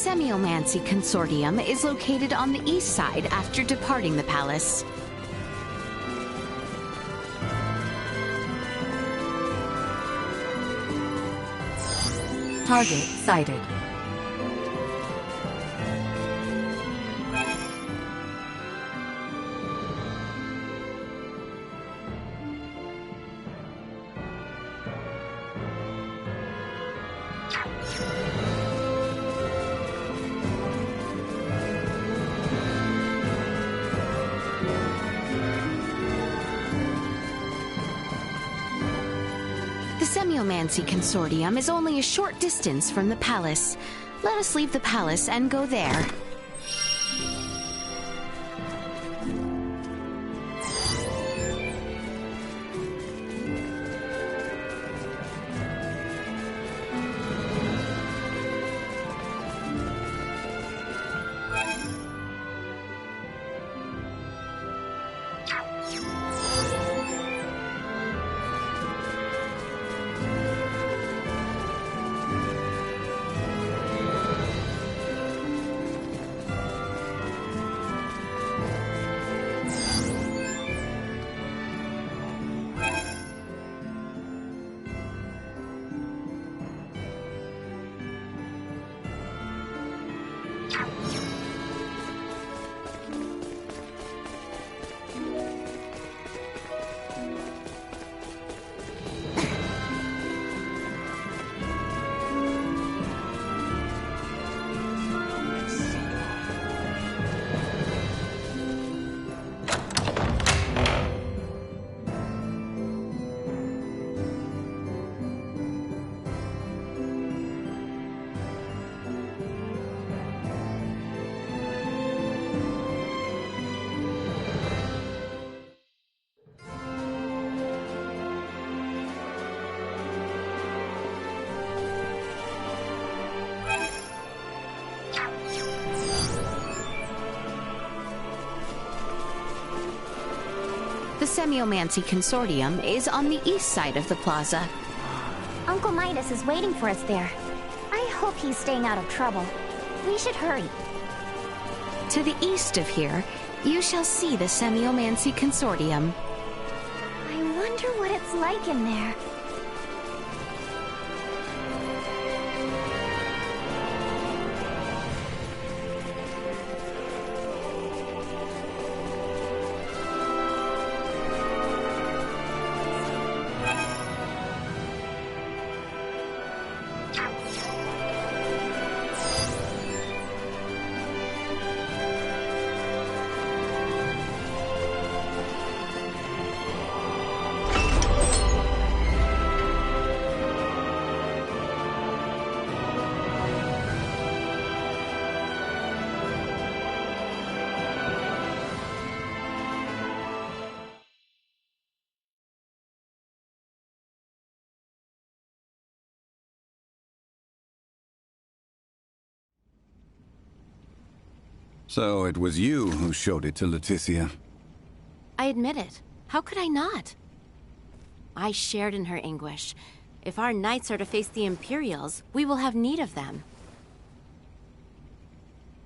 Semiomancy Consortium is located on the east side after departing the palace. Target sighted. The Semiomancy Consortium is only a short distance from the palace. Let us leave the palace and go there. The Semiomancy Consortium is on the east side of the plaza. Uncle Midas is waiting for us there. I hope he's staying out of trouble. We should hurry. To the east of here, you shall see the Semiomancy Consortium. I wonder what it's like in there. So it was you who showed it to Leticia. I admit it. How could I not? I shared in her anguish. If our knights are to face the Imperials, we will have need of them.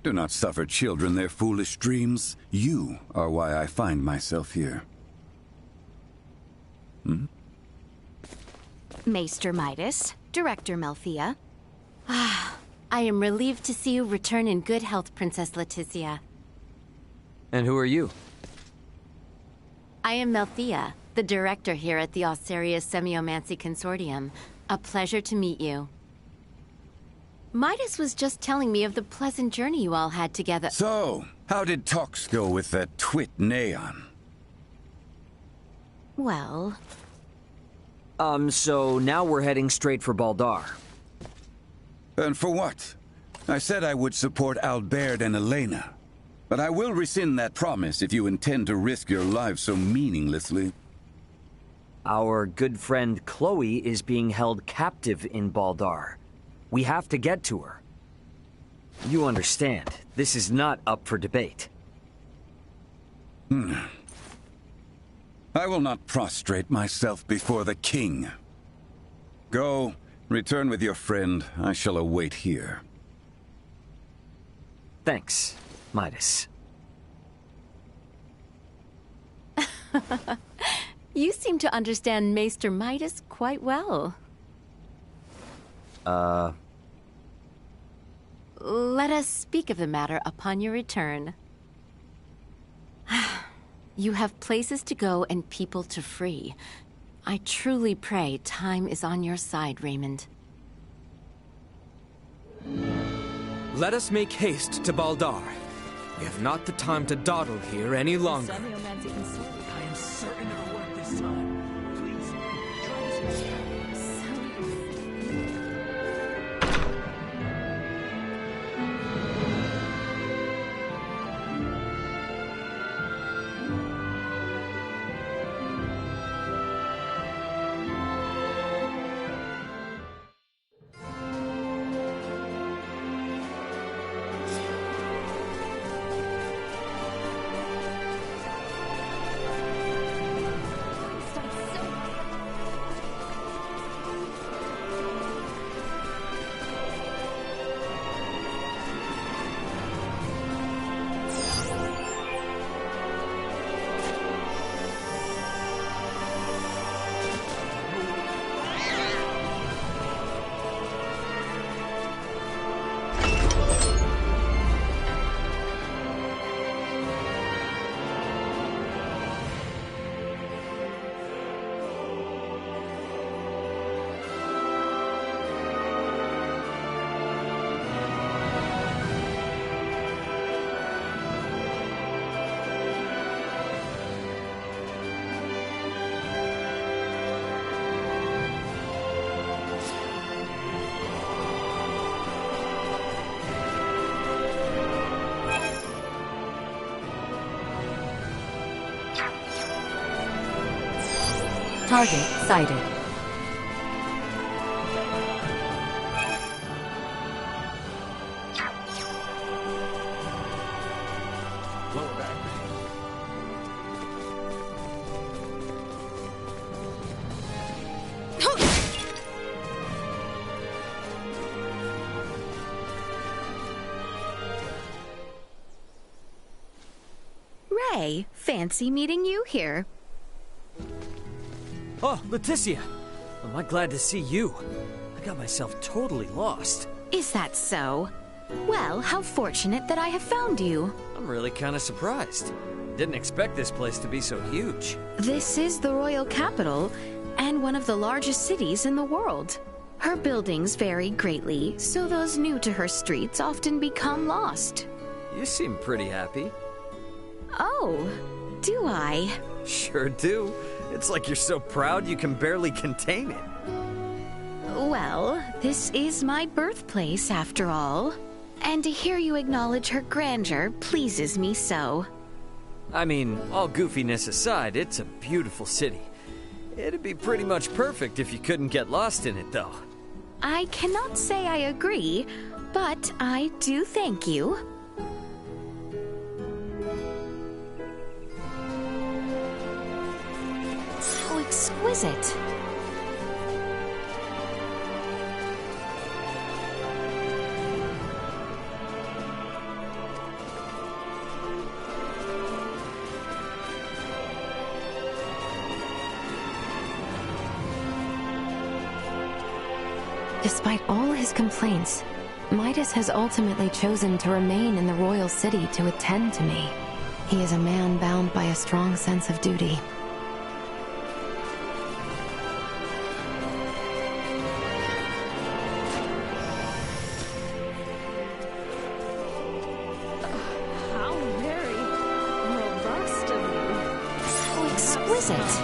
Do not suffer children their foolish dreams. You are why I find myself here. Maester Midas, Director Melthea. I am relieved to see you return in good health, Princess Leticia. And who are you? I am Melthea, the director here at the Osarius Semiomancy Consortium. A pleasure to meet you. Midas was just telling me of the pleasant journey you all had together. So, how did talks go with that twit Neon? Well... So now we're heading straight for Baldar. And for what? I said I would support Albert and Elena. But I will rescind that promise if you intend to risk your lives so meaninglessly. Our good friend Chloe is being held captive in Baldar. We have to get to her. You understand, this is not up for debate. I will not prostrate myself before the king. Go, return with your friend. I shall await here. Thanks, Midas. You seem to understand Maester Midas quite well. Let us speak of the matter upon your return. You have places to go and people to free. I truly pray time is on your side, Raymond. Let us make haste to Baldar. We have not the time to dawdle here any longer. I am certain it'll work this time. Please, try this instead. Target sighted. Ray, fancy meeting you here. Oh, Leticia! Am I glad to see you? I got myself totally lost. Is that so? Well, how fortunate that I have found you. I'm really kind of surprised. Didn't expect this place to be so huge. This is the royal capital, and one of the largest cities in the world. Her buildings vary greatly, so those new to her streets often become lost. You seem pretty happy. Oh, do I? Sure do. It's like you're so proud you can barely contain it. Well, this is my birthplace after all. And to hear you acknowledge her grandeur pleases me so. I mean, all goofiness aside, it's a beautiful city. It'd be pretty much perfect if you couldn't get lost in it, though. I cannot say I agree, but I do thank you. So exquisite. Despite all his complaints, Midas has ultimately chosen to remain in the royal city to attend to me. He is a man bound by a strong sense of duty. How very robust of you. So exquisite.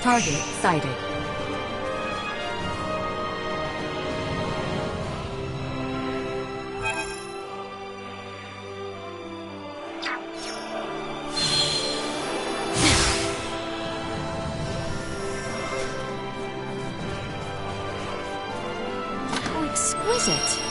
Target sighted. How exquisite.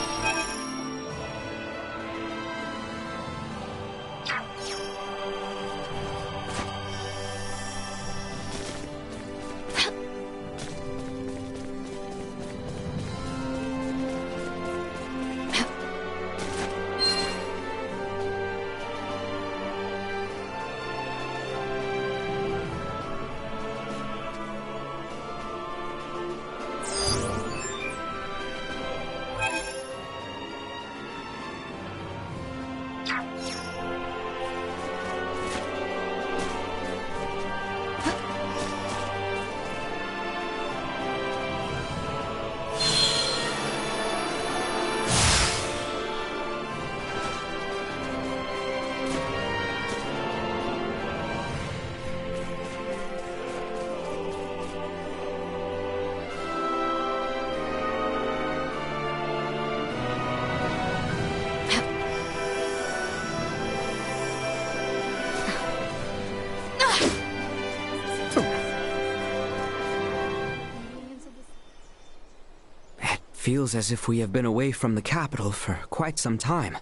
Feels as if we have been away from the capital for quite some time.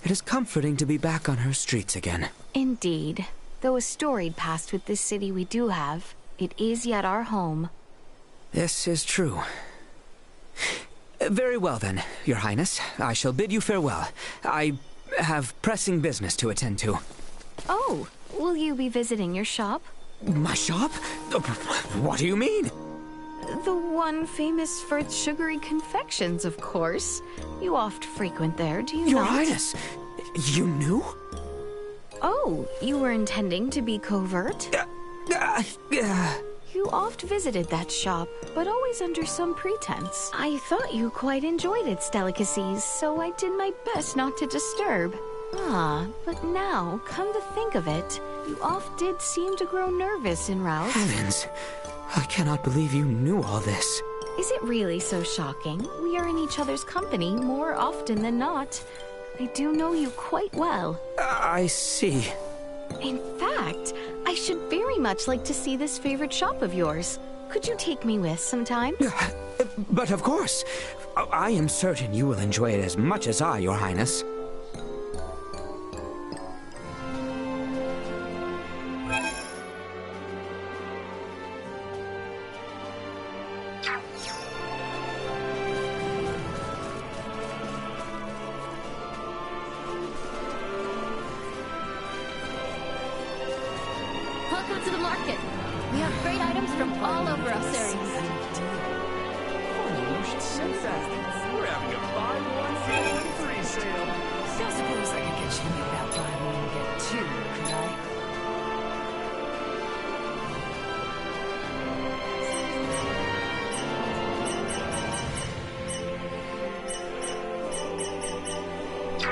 It is comforting to be back on her streets again. Indeed. Though a storied past with this city we do have, it is yet our home. This is true. Very well then, Your Highness. I shall bid you farewell. I have pressing business to attend to. Oh, will you be visiting your shop? My shop? What do you mean? The one famous for its sugary confections, of course. You oft frequent there, do you Your not? Highness, you knew? Oh, you were intending to be covert? You oft visited that shop, but always under some pretense. I thought you quite enjoyed its delicacies, so I did my best not to disturb. Ah, but now, come to think of it, you oft did seem to grow nervous en route. Heavens, I cannot believe you knew all this. Is it really so shocking? We are in each other's company more often than not. I do know you quite well. I see. In fact, I should very much like to see this favorite shop of yours. Could you take me with sometime? But of course. I am certain you will enjoy it as much as I, Your Highness. Welcome to the market. We have great items from all over us areas. You should sense that. We're having a buy one, get one free sale. Don't suppose I could get you about buy one, get two, could I?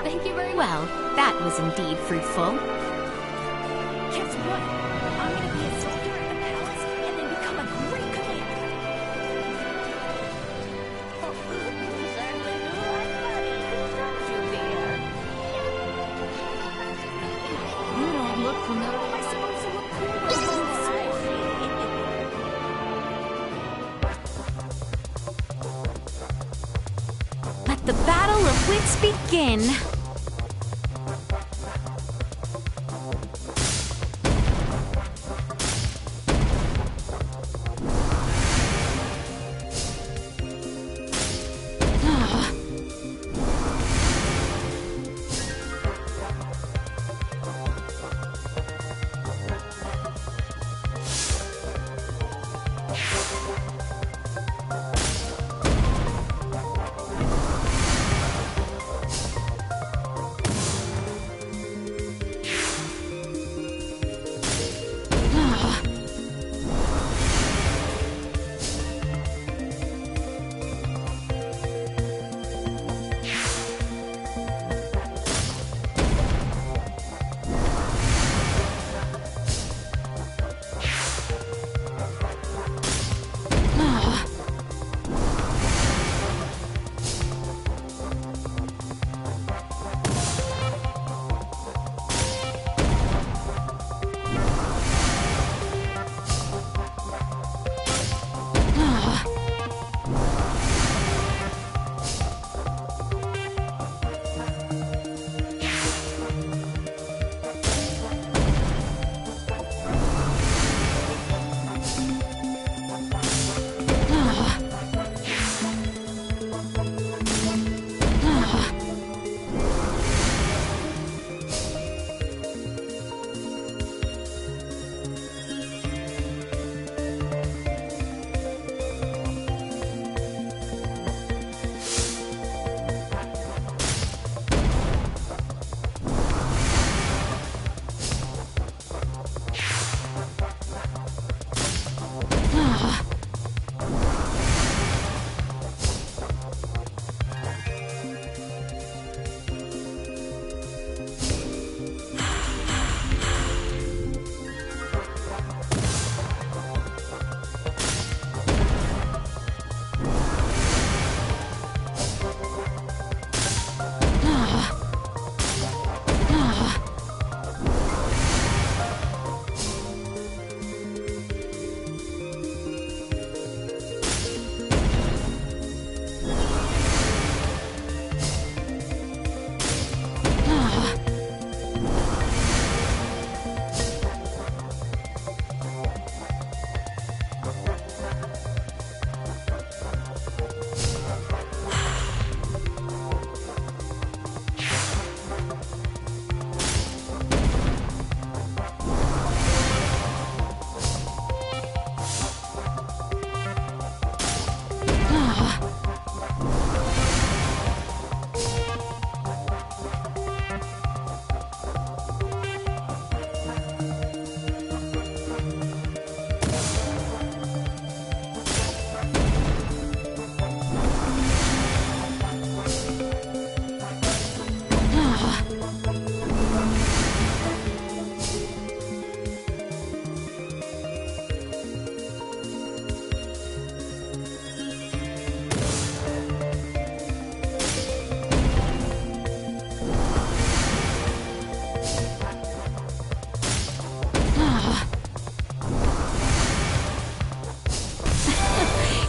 Thank you very much. Well, that was indeed fruitful. Guess what? I'm gonna be a soldier in the palace and then become a great commander. You certainly do like money, don't you, dear? You don't look familiar. I suppose you look cool with a gold sword. Let the battle of wits begin.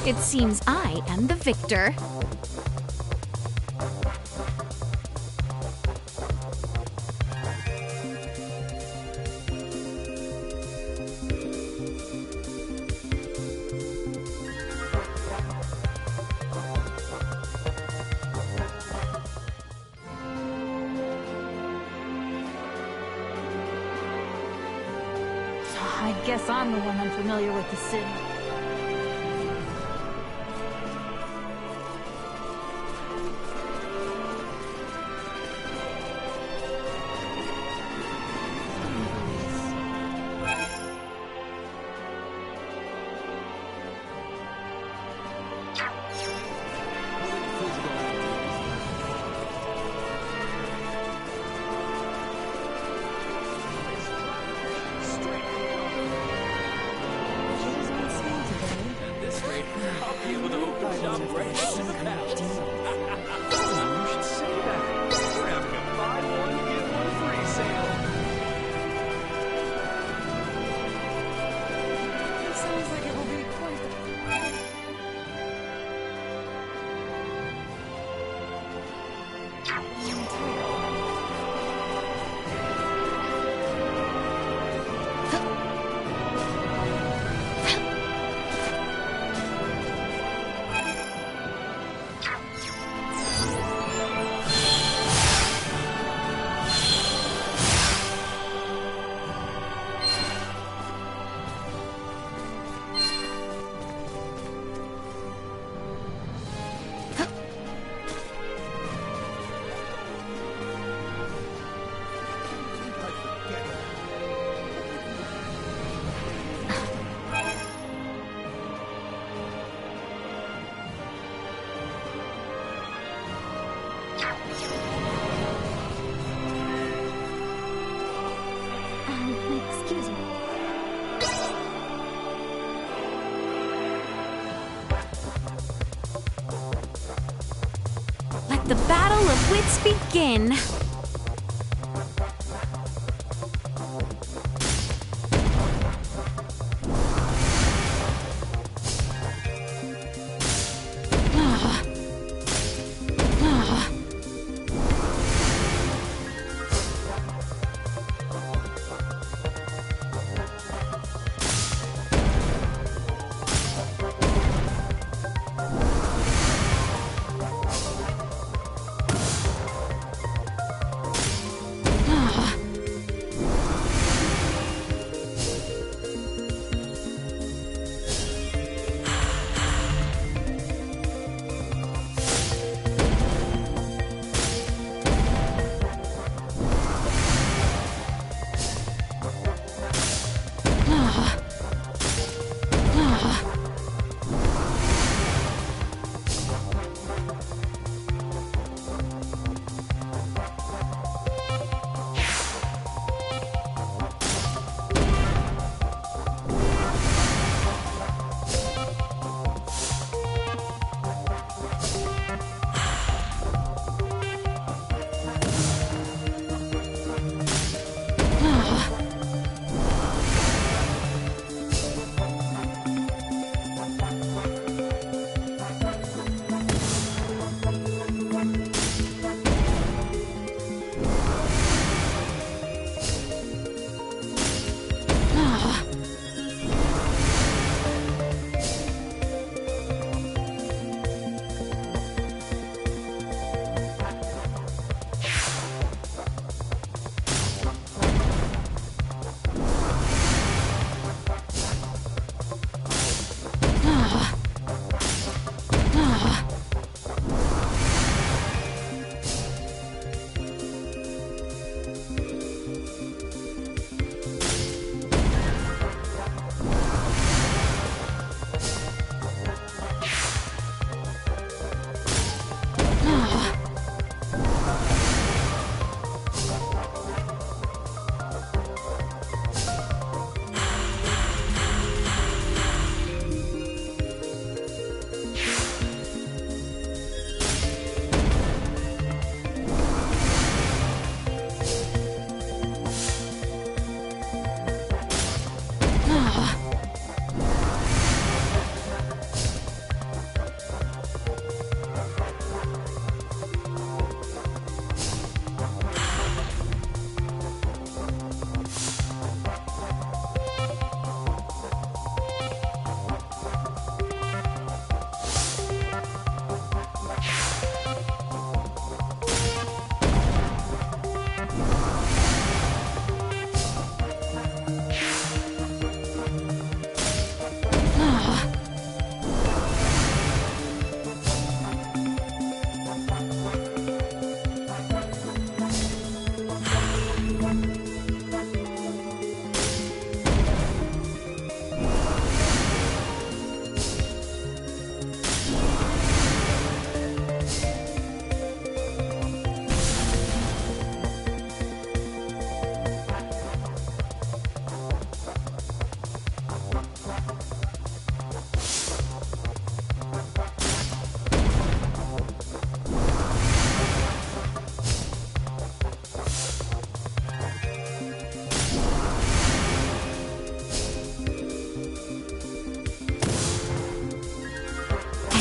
It seems I am the victor. I guess I'm the one unfamiliar with the city. Excuse me. Let the battle of wits begin.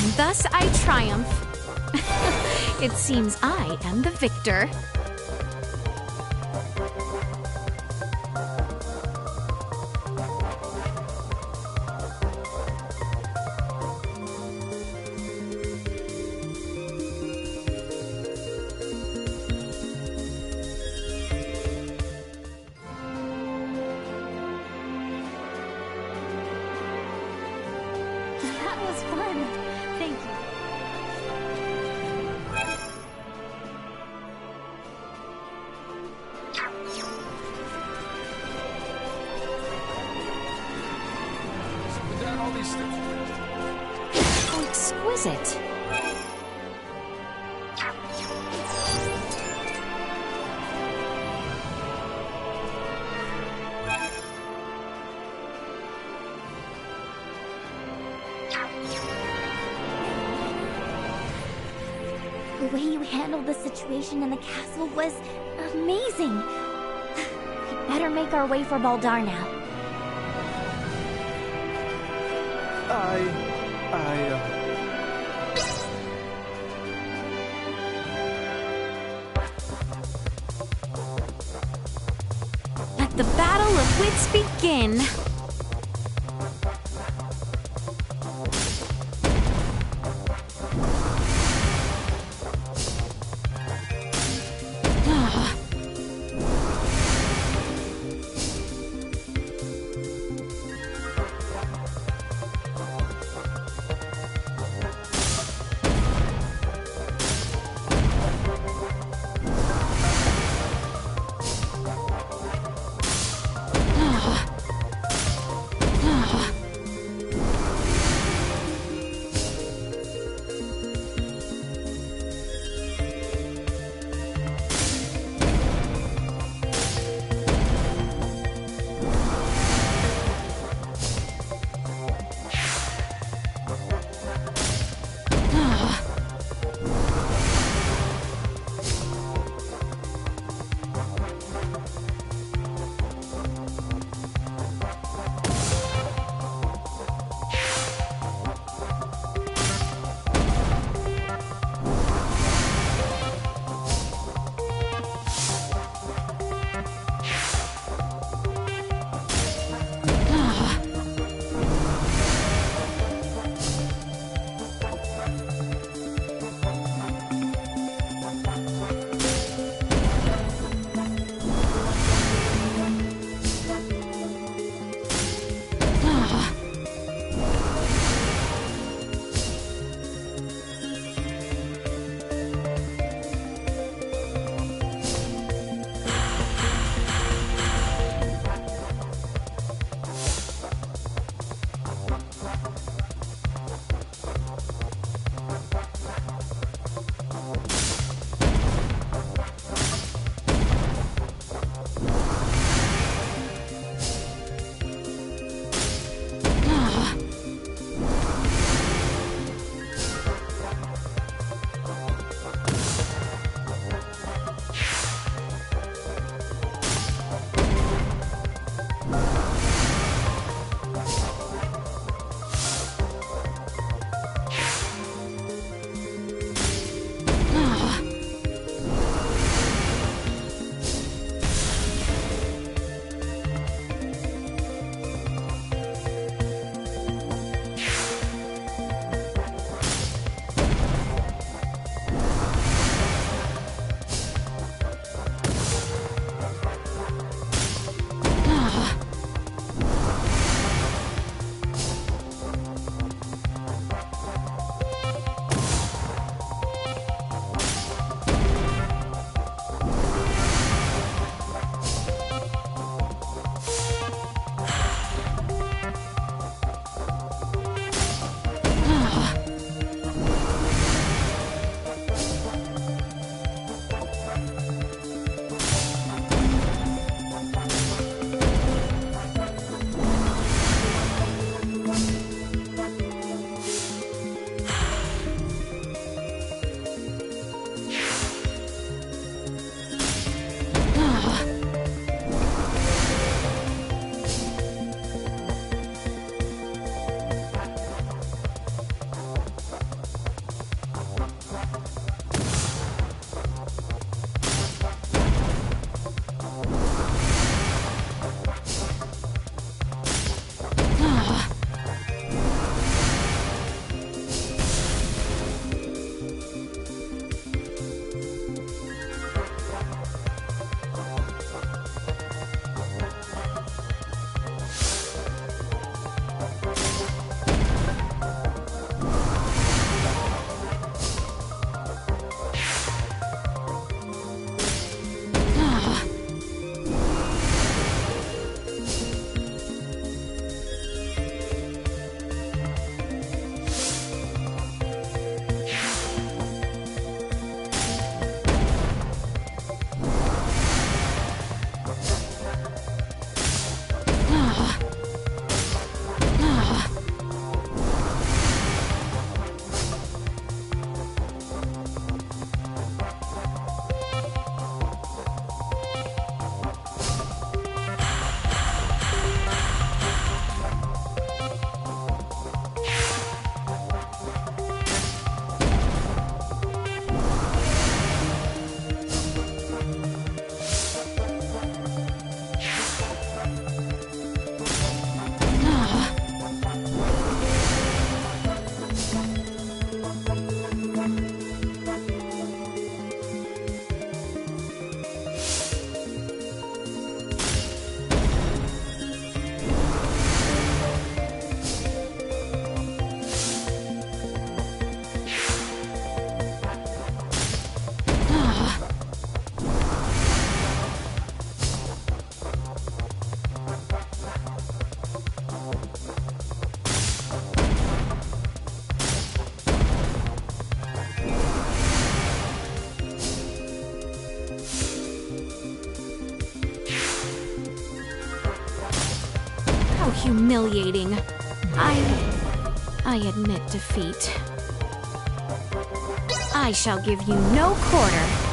And thus I triumph. It seems I am the victor. That was fun. Thank you. Put down all these steps. How exquisite. The way you handled the situation in the castle was amazing. We better make our way for Baldar now. Let the battle of wits begin. Ah. Ah. humiliating. I admit defeat. I shall give you no quarter.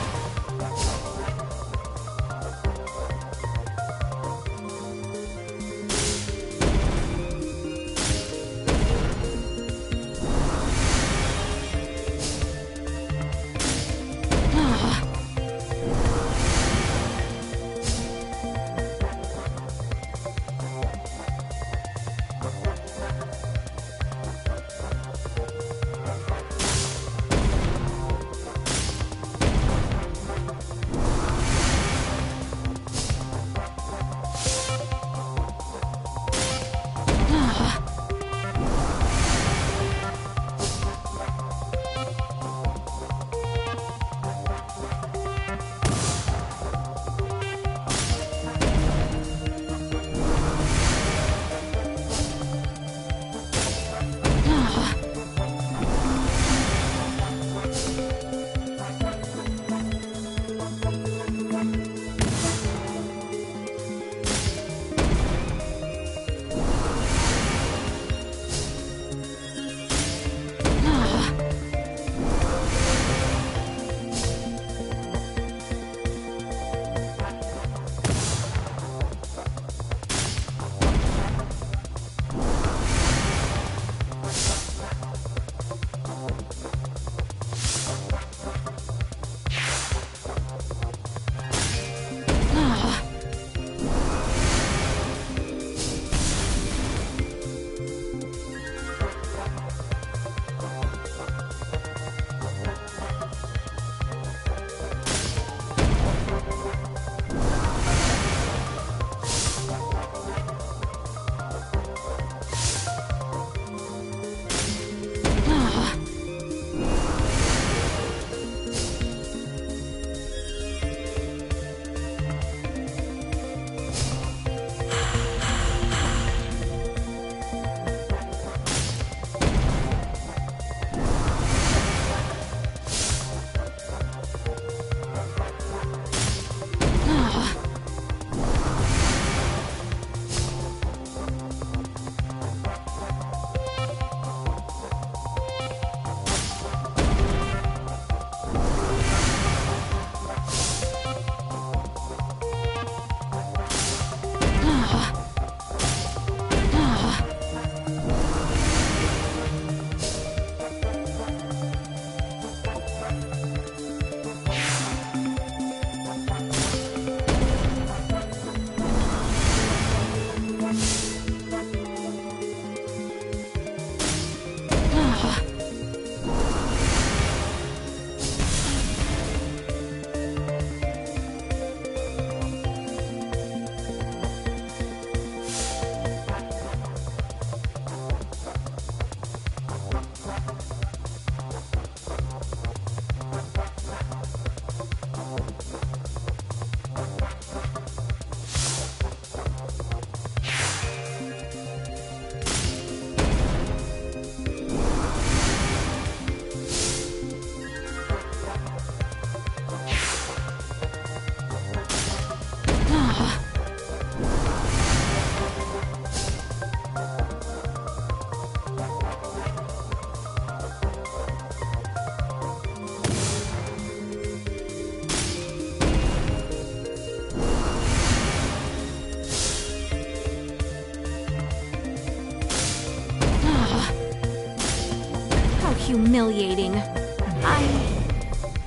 Humiliating.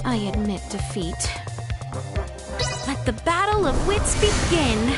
I admit defeat. Let the battle of wits begin!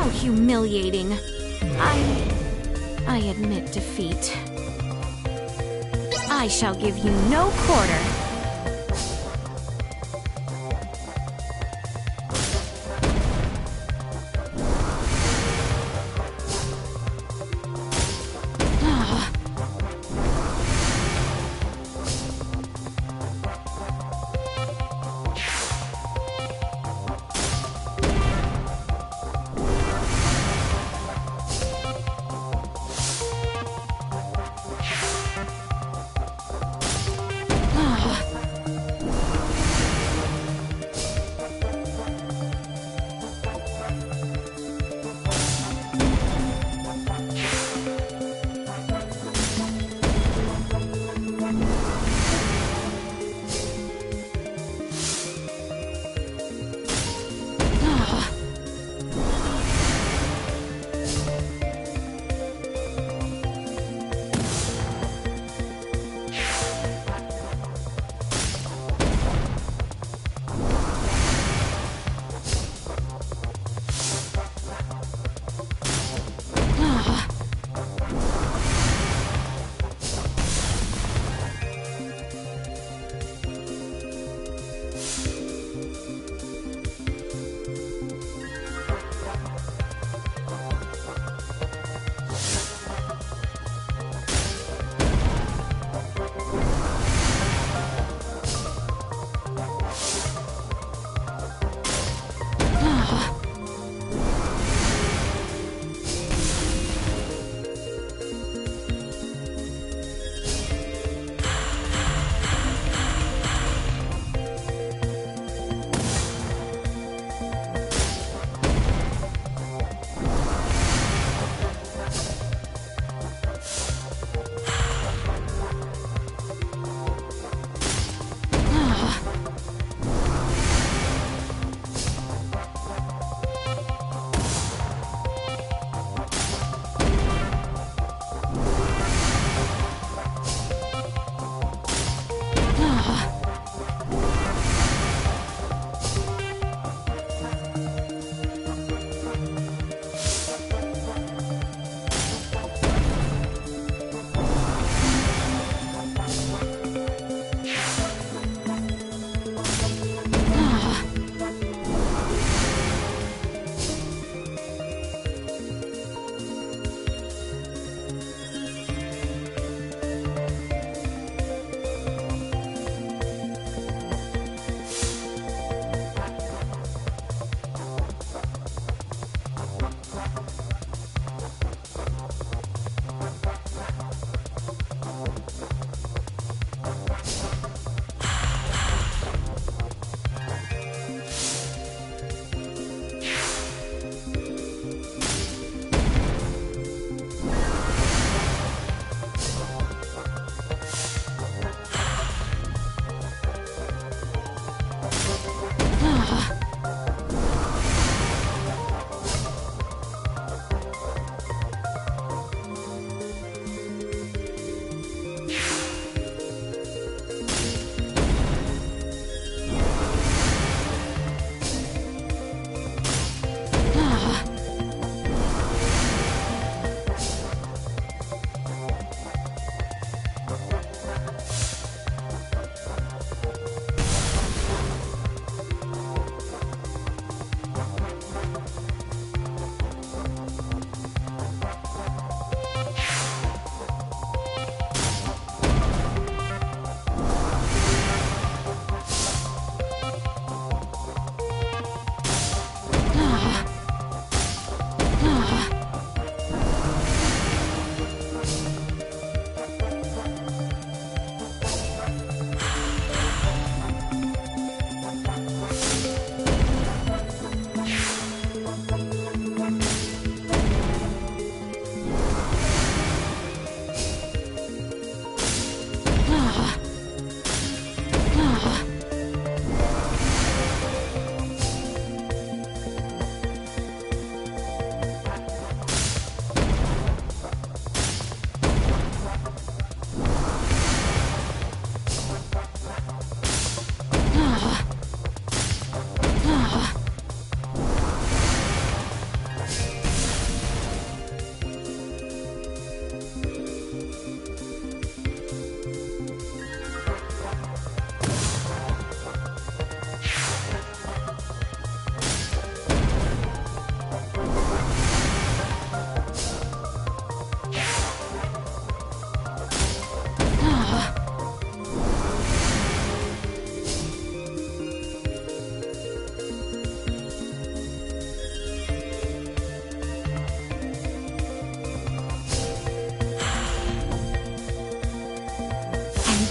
How humiliating. I admit defeat. I shall give you no quarter.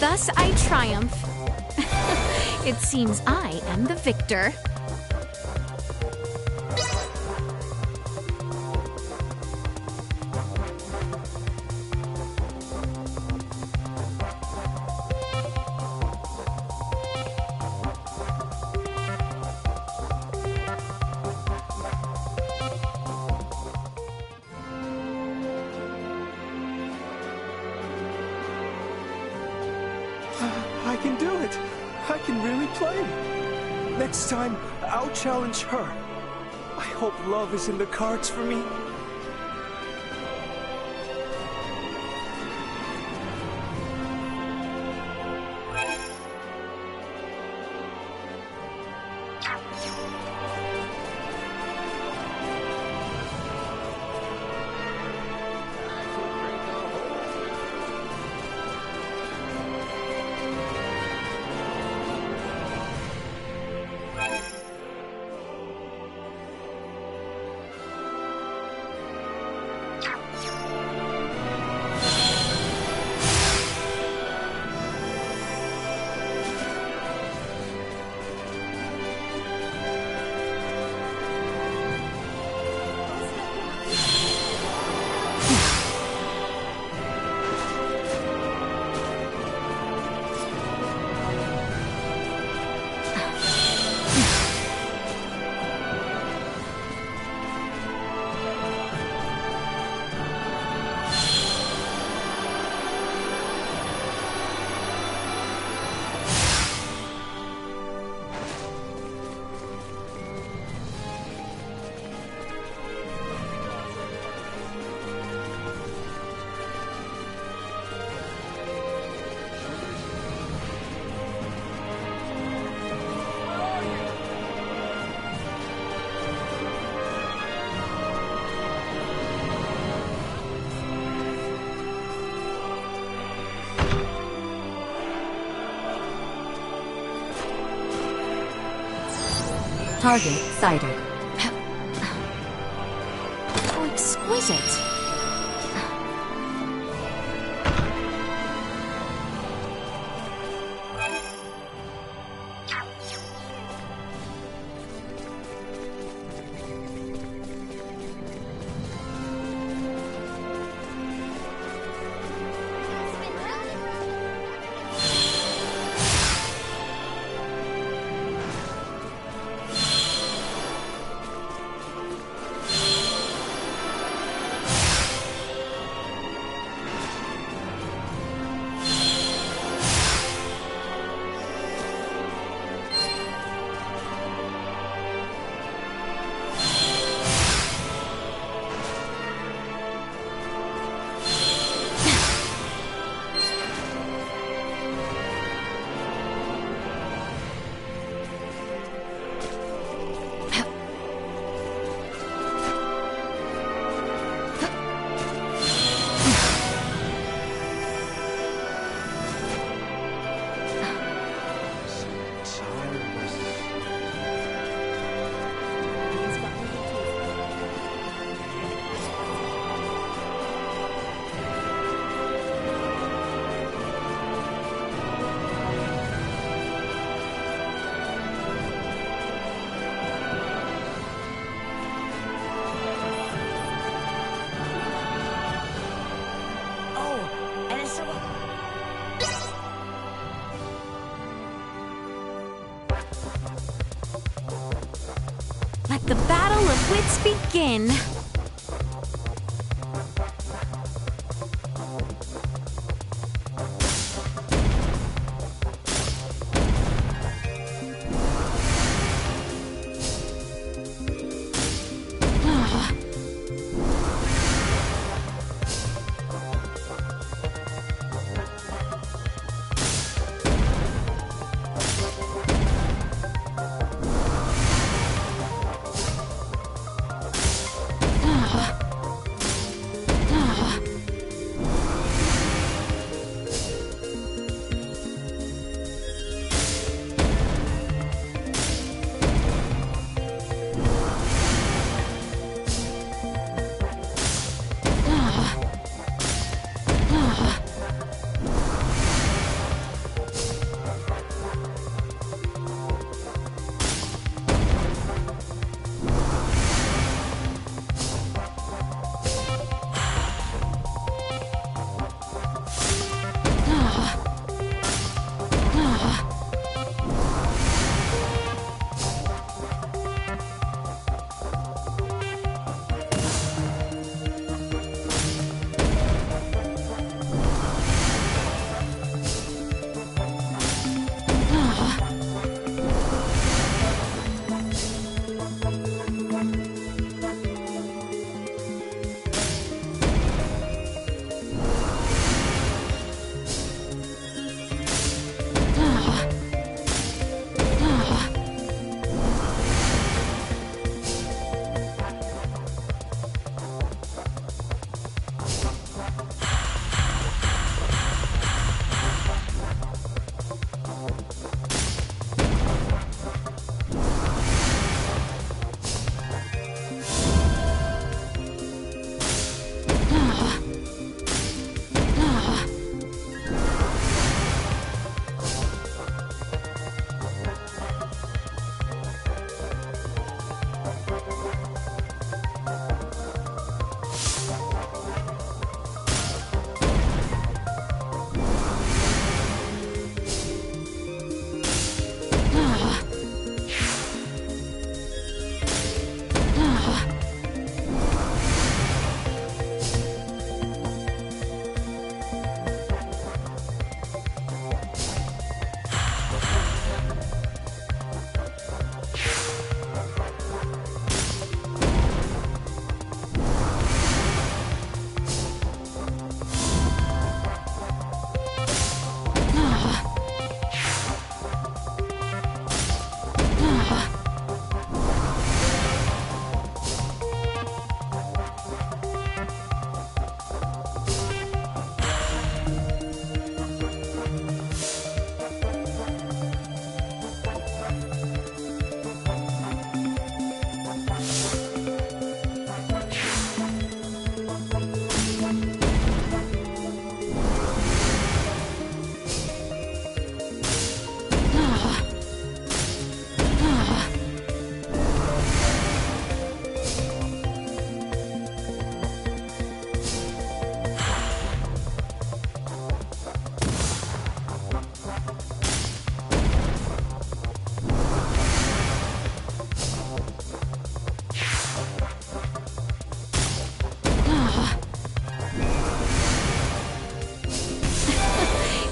Thus I triumph. It seems I am the victor. I can do it. I can really play. Next time, I'll challenge her. I hope love is in the cards for me. Target sighted. Oh, exquisite. Let the battle of wits begin.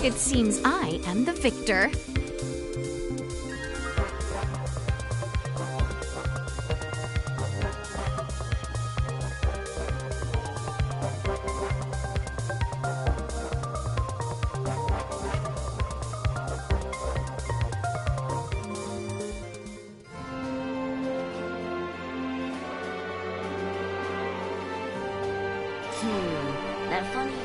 It seems I am the victor. That funny?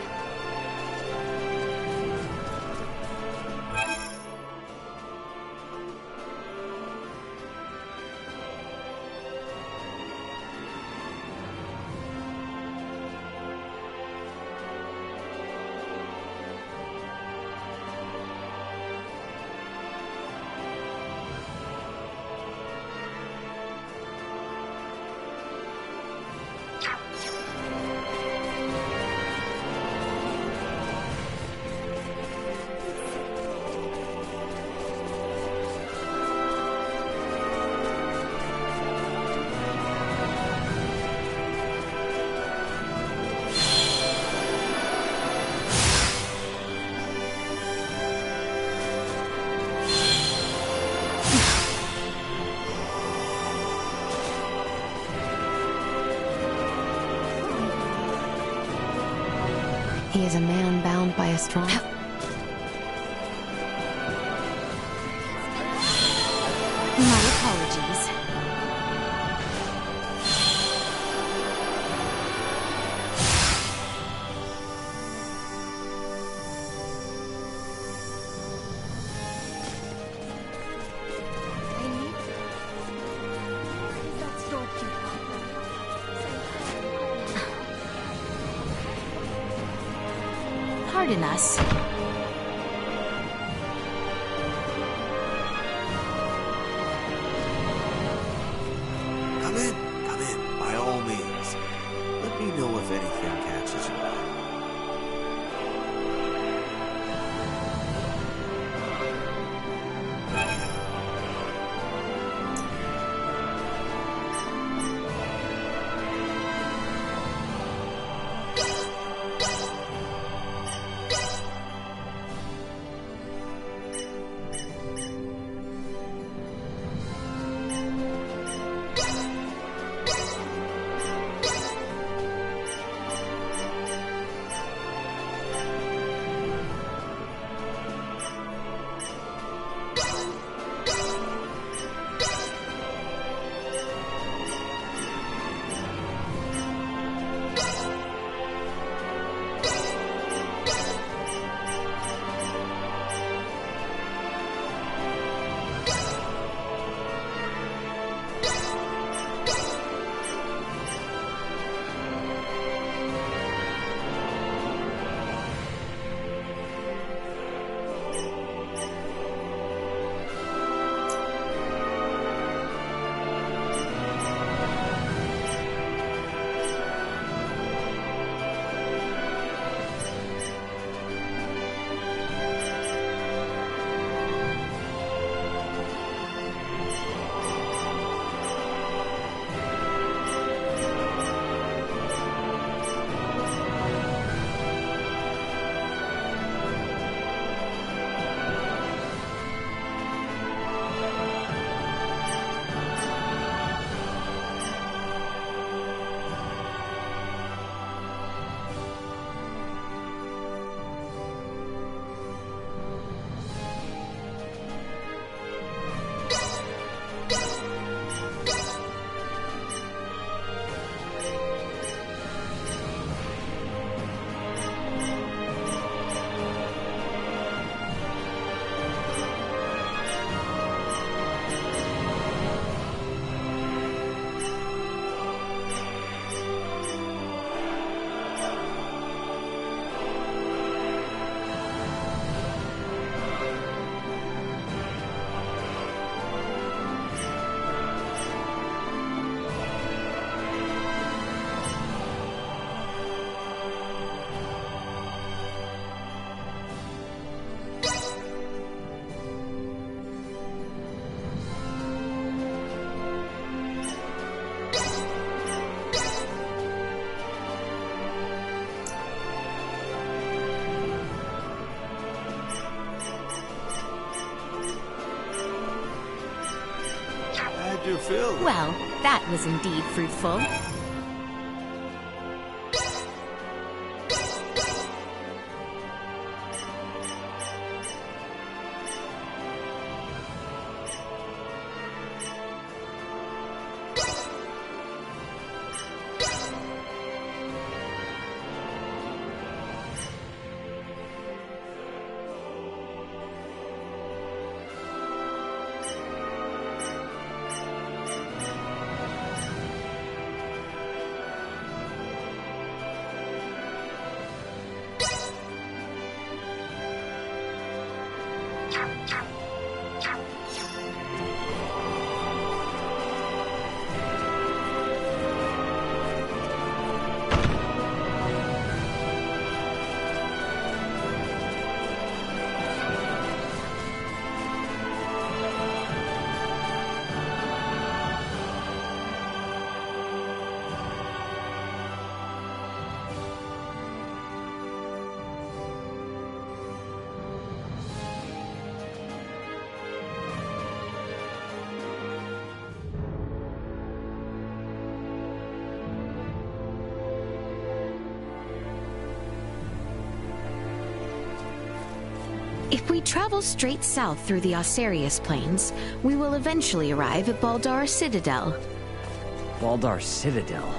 He is a man bound by a strong... My apologies. Pardon us. Come in, by all means. Let me know if anything catches your eye. filled. Well, that was indeed fruitful. If we travel straight south through the Osarius Plains, we will eventually arrive at Baldar Citadel. Baldar Citadel?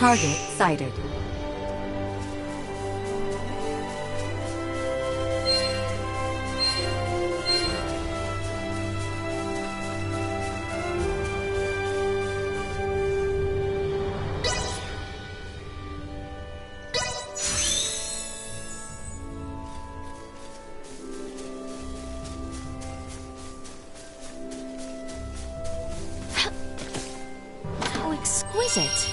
Target sighted. How exquisite.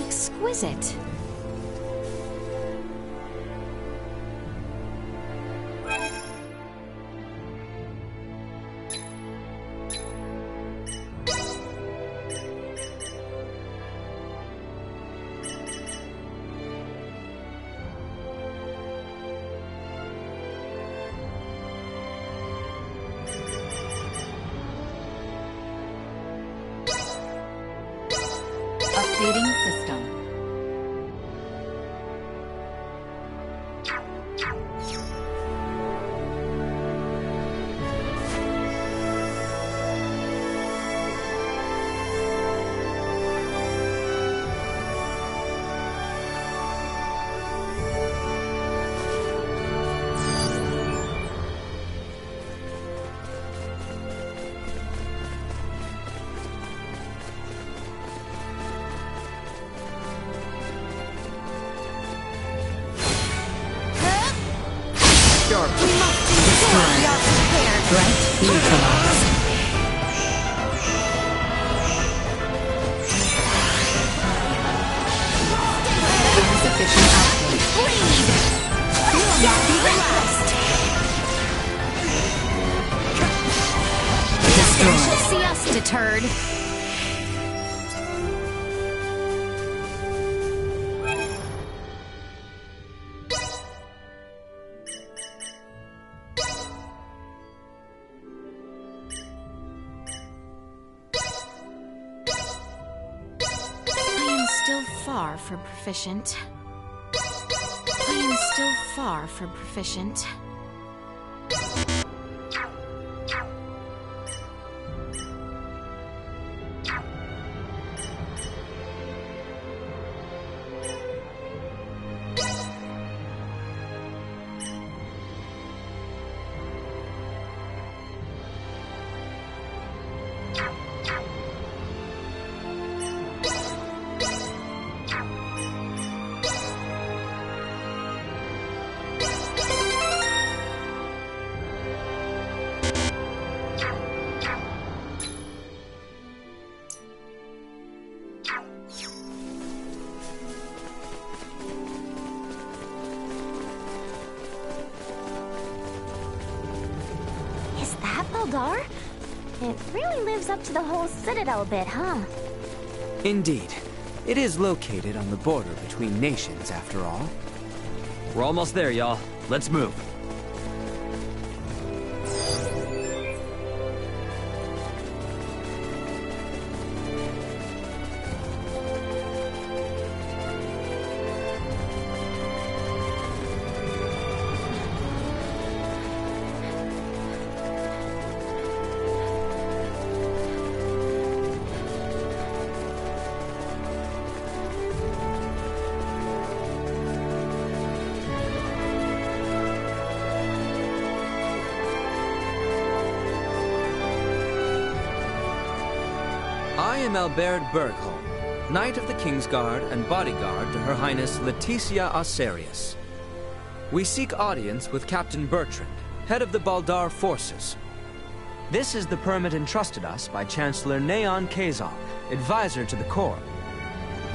Exquisite. Updating system. Threat neutralized. Insufficient output. You'll not be the last. You shall see us deterred. Far from proficient. I am still far from proficient. Baldar? It really lives up to the whole Citadel bit, huh? Indeed. It is located on the border between nations, after all. We're almost there, y'all. Let's move. I am Albert Bergholm, Knight of the Kingsguard and bodyguard to Her Highness Leticia Osarius. We seek audience with Captain Bertrand, head of the Baldar forces. This is the permit entrusted us by Chancellor Neon Kazal, advisor to the Corps.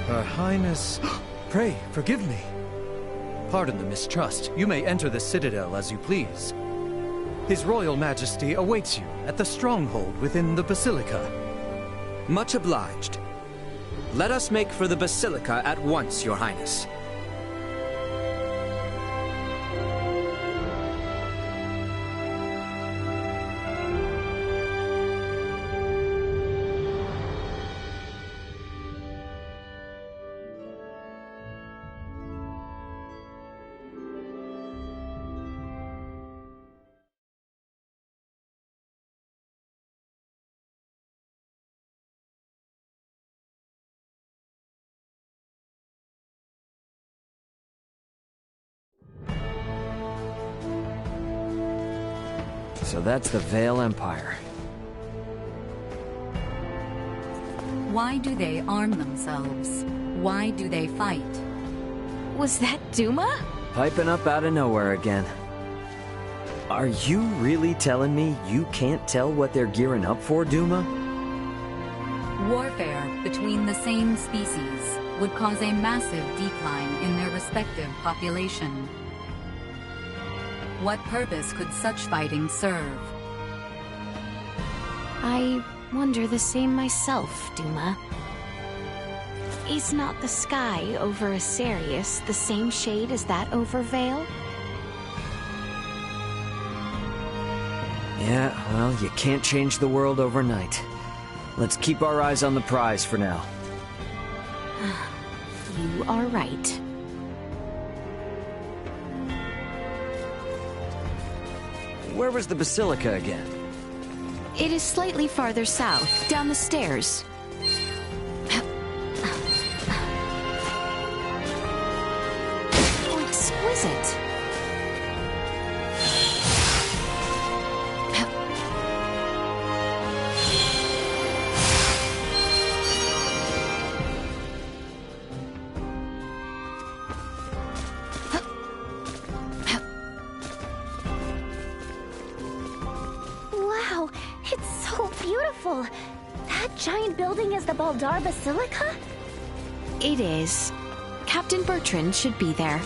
Her Highness... Pray, forgive me. Pardon the mistrust. You may enter the Citadel as you please. His Royal Majesty awaits you at the stronghold within the Basilica. Much obliged. Let us make for the Basilica at once, Your Highness. So that's the Vale Empire. Why do they arm themselves? Why do they fight? Was that Duma? Piping up out of nowhere again. Are you really telling me you can't tell what they're gearing up for, Duma? Warfare between the same species would cause a massive decline in their respective population. What purpose could such fighting serve? I wonder the same myself, Duma. Is not the sky over Asarius the same shade as that over Vale? Yeah, well, you can't change the world overnight. Let's keep our eyes on the prize for now. You are right. Where was the Basilica again? It is slightly farther south, down the stairs. Oh, exquisite. Wow, it's so beautiful. That giant building is the Baldar Basilica? It is. Captain Bertrand should be there.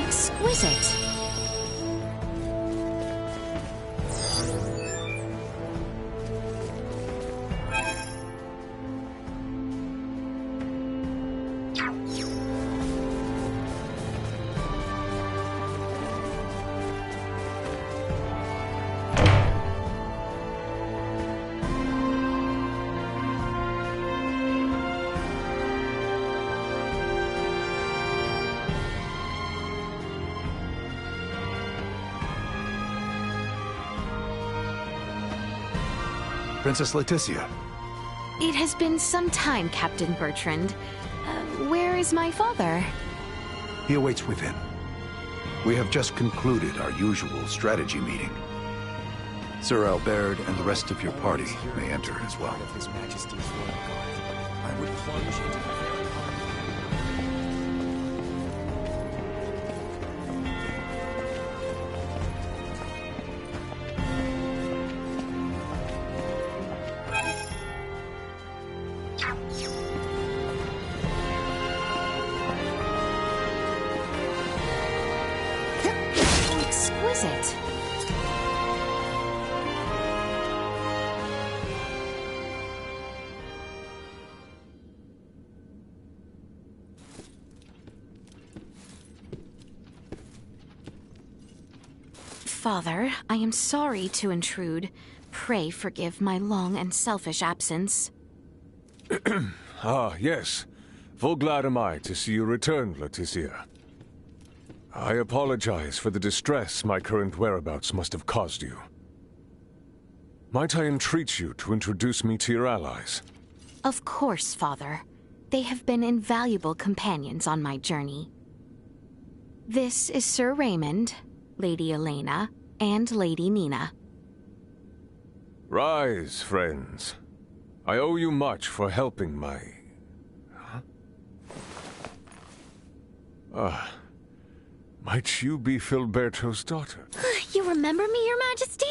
Exquisite. Princess Leticia. It has been some time, Captain Bertrand. Where is my father? He awaits within. We have just concluded our usual strategy meeting. Sir Albert and the rest of your party may enter as well. His Majesty's Royal Guard. I would plunge into the very heart. Exquisite. Father, I am sorry to intrude. Pray forgive my long and selfish absence. Ah, yes. Full glad am I to see you return, Leticia. I apologize for the distress my current whereabouts must have caused you. Might I entreat you to introduce me to your allies? Of course, Father. They have been invaluable companions on my journey. This is Sir Raymond, Lady Elena, and Lady Nina. Rise, friends. I owe you much for helping my... might you be Filberto's daughter? You remember me, Your Majesty?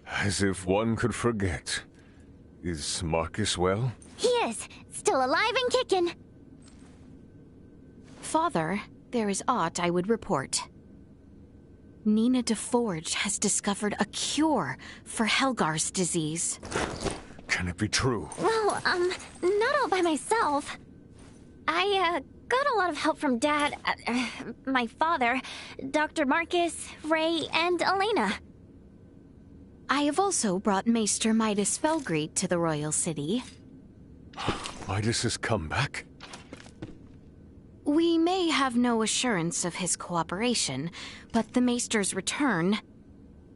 As if one could forget. Is Marcus well? He is. Still alive and kicking. Father, there is aught I would report. Nina de Forge has discovered a cure for Helgar's disease. Can it be true? Well, not all by myself. I, got a lot of help from Dad, my father, Dr. Marcus, Ray, and Elena. I have also brought Maester Midas Felgreet to the Royal City. Midas has come back? We may have no assurance of his cooperation, but the Maester's return,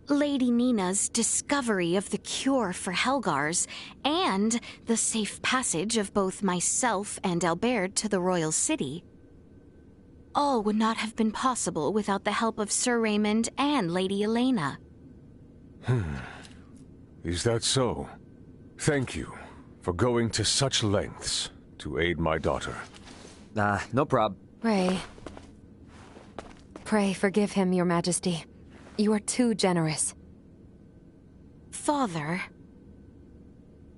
Lady Nina's discovery of the cure for Helgar's, and the safe passage of both myself and Albert to the Royal City, all would not have been possible without the help of Sir Raymond and Lady Elena. Is that so? Thank you for going to such lengths to aid my daughter. No prob. Ray. Pray forgive him, Your Majesty. You are too generous. Father,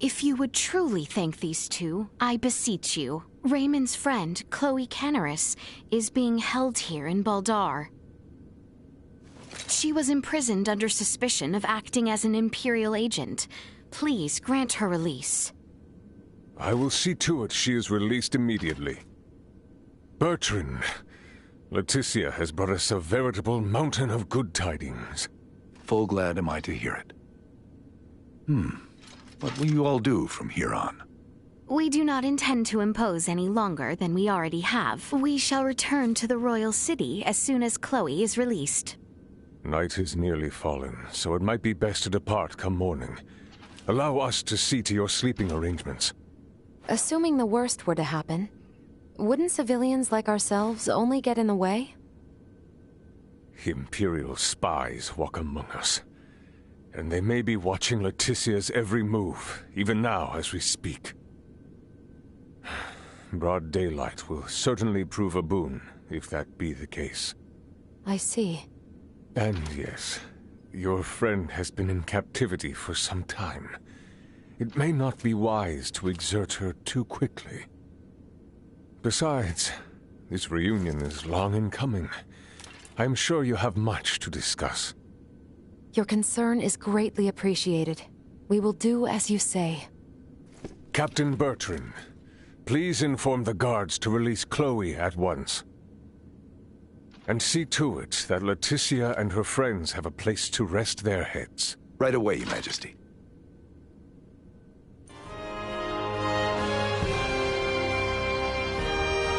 if you would truly thank these two, I beseech you. Raymond's friend, Chloe Canaris, is being held here in Baldar. She was imprisoned under suspicion of acting as an Imperial agent. Please grant her release. I will see to it she is released immediately. Bertrand, Leticia has brought us a veritable mountain of good tidings. Full glad am I to hear it. What will you all do from here on? We do not intend to impose any longer than we already have. We shall return to the Royal City as soon as Chloe is released. Night is nearly fallen, so it might be best to depart come morning. Allow us to see to your sleeping arrangements. Assuming the worst were to happen, wouldn't civilians like ourselves only get in the way? Imperial spies walk among us. And they may be watching Leticia's every move, even now as we speak. Broad daylight will certainly prove a boon, if that be the case. I see. And yes, your friend has been in captivity for some time. It may not be wise to exert her too quickly. Besides, this reunion is long in coming. I'm sure you have much to discuss. Your concern is greatly appreciated. We will do as you say. Captain Bertrand, please inform the guards to release Chloe at once. And see to it that Leticia and her friends have a place to rest their heads. Right away, Your Majesty.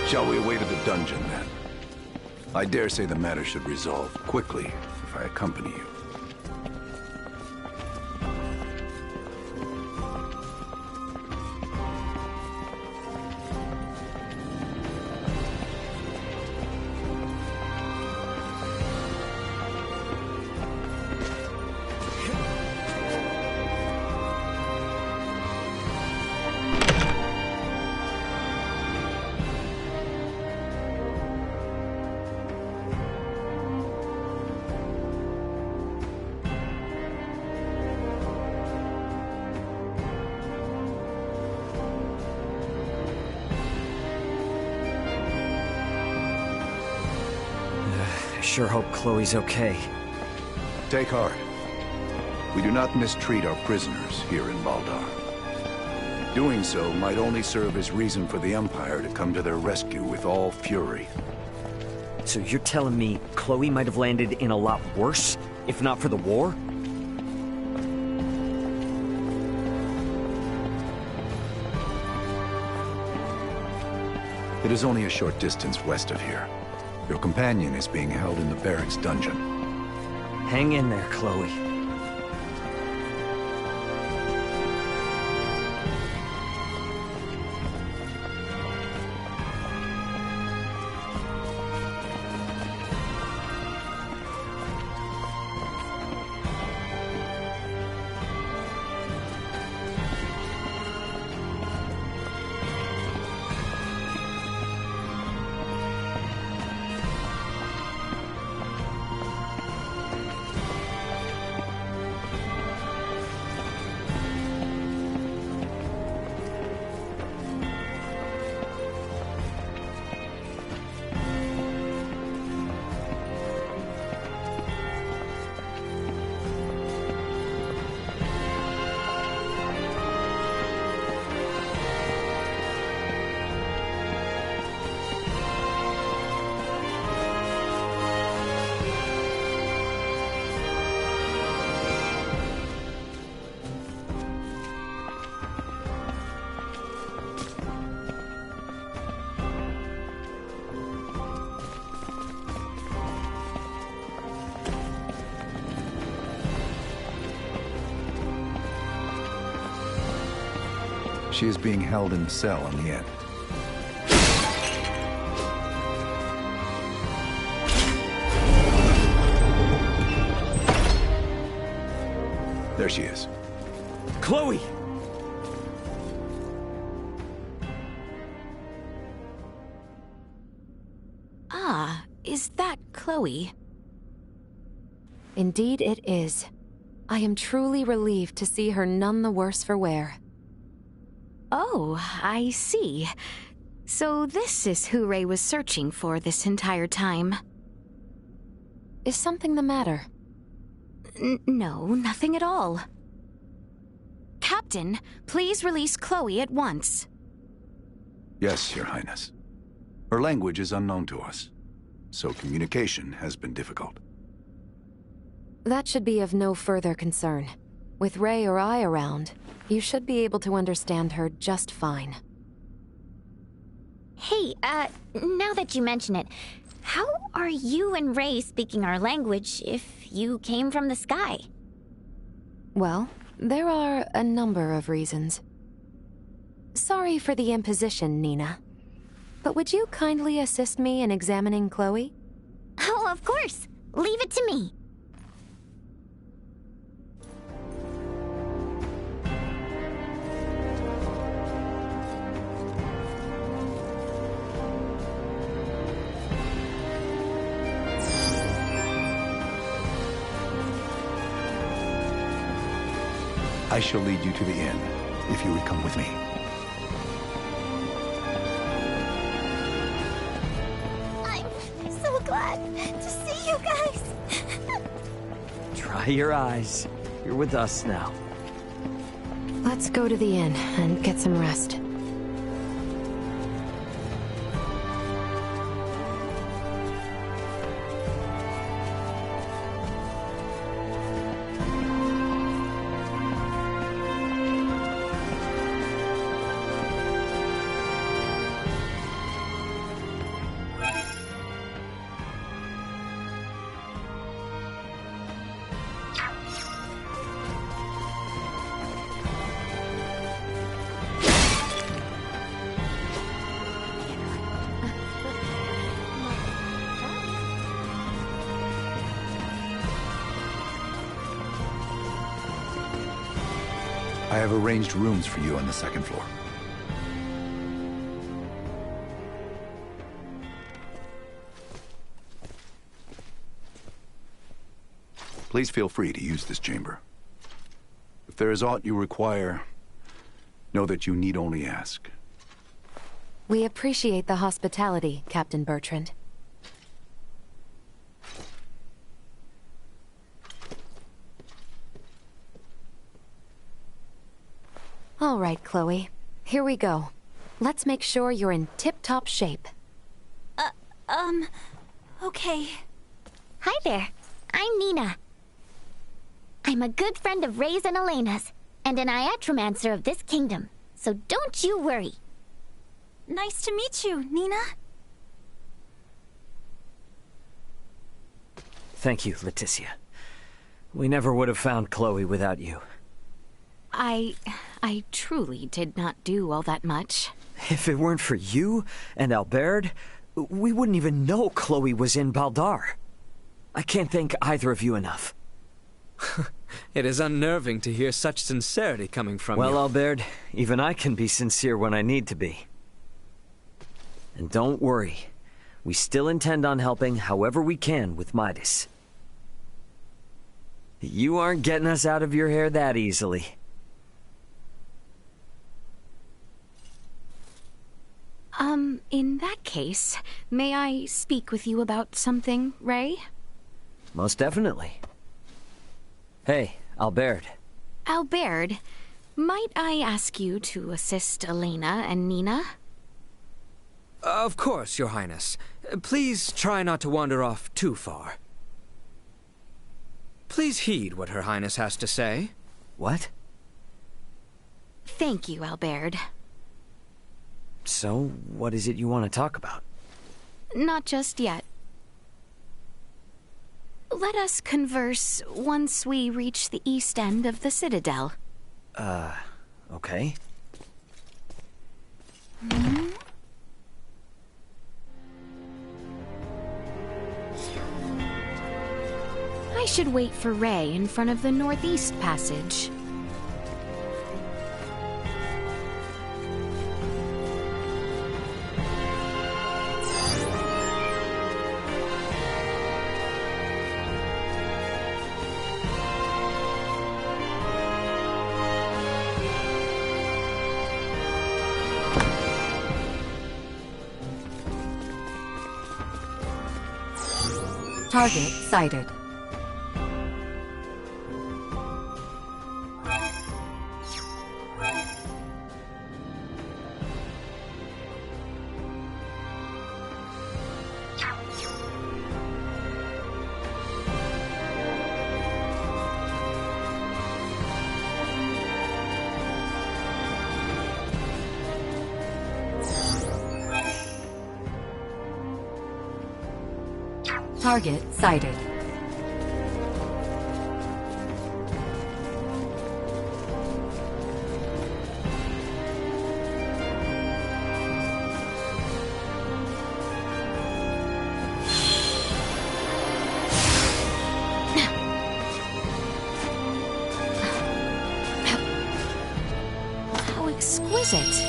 Shall we away to the dungeon, then? I dare say the matter should resolve quickly if I accompany you. Sure hope Chloe's okay. Take heart. We do not mistreat our prisoners here in Baldar. Doing so might only serve as reason for the Empire to come to their rescue with all fury. So you're telling me Chloe might have landed in a lot worse, if not for the war? It is only a short distance west of here. Your companion is being held in the barracks dungeon. Hang in there, Chloe. She is being held in the cell on the end. There she is. Chloe! Ah, is that Chloe? Indeed it is. I am truly relieved to see her none the worse for wear. Oh, I see. So this is who Ray was searching for this entire time. Is something the matter? No, nothing at all. Captain, please release Chloe at once. Yes, Your Highness. Her language is unknown to us, so communication has been difficult. That should be of no further concern. With Ray or I around, you should be able to understand her just fine. Hey, now that you mention it, how are you and Ray speaking our language if you came from the sky? Well, there are a number of reasons. Sorry for the imposition, Nina. But would you kindly assist me in examining Chloe? Oh, of course. Leave it to me. I shall lead you to the inn, if you would come with me. I'm so glad to see you guys. Dry your eyes. You're with us now. Let's go to the inn and get some rest. I have arranged rooms for you on the second floor. Please feel free to use this chamber. If there is aught you require, know that you need only ask. We appreciate the hospitality, Captain Bertrand. All right, Chloe. Here we go. Let's make sure you're in tip-top shape. Okay. Hi there. I'm Nina. I'm a good friend of Ray's and Elena's, and an iatromancer of this kingdom, so don't you worry. Nice to meet you, Nina. Thank you, Leticia. We never would have found Chloe without you. I truly did not do all that much. If it weren't for you and Albert, we wouldn't even know Chloe was in Baldar. I can't thank either of you enough. It is unnerving to hear such sincerity coming from you. Well, Albert, even I can be sincere when I need to be. And don't worry, we still intend on helping however we can with Midas. You aren't getting us out of your hair that easily. In that case, may I speak with you about something, Ray? Most definitely. Hey, Albert. Albert, might I ask you to assist Elena and Nina? Of course, Your Highness. Please try not to wander off too far. Please heed what Her Highness has to say. What? Thank you, Albert. So, what is it you want to talk about? Not just yet. Let us converse once we reach the east end of the Citadel. Okay. I should wait for Ray in front of the Northeast Passage. Target sighted. Target sighted. How exquisite!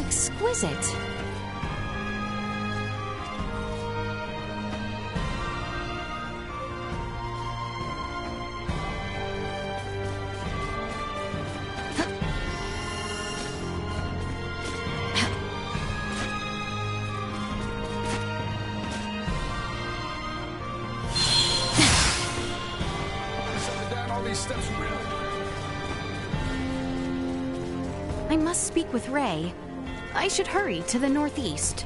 Exquisite. I must speak with Ray. I should hurry to the Northeast.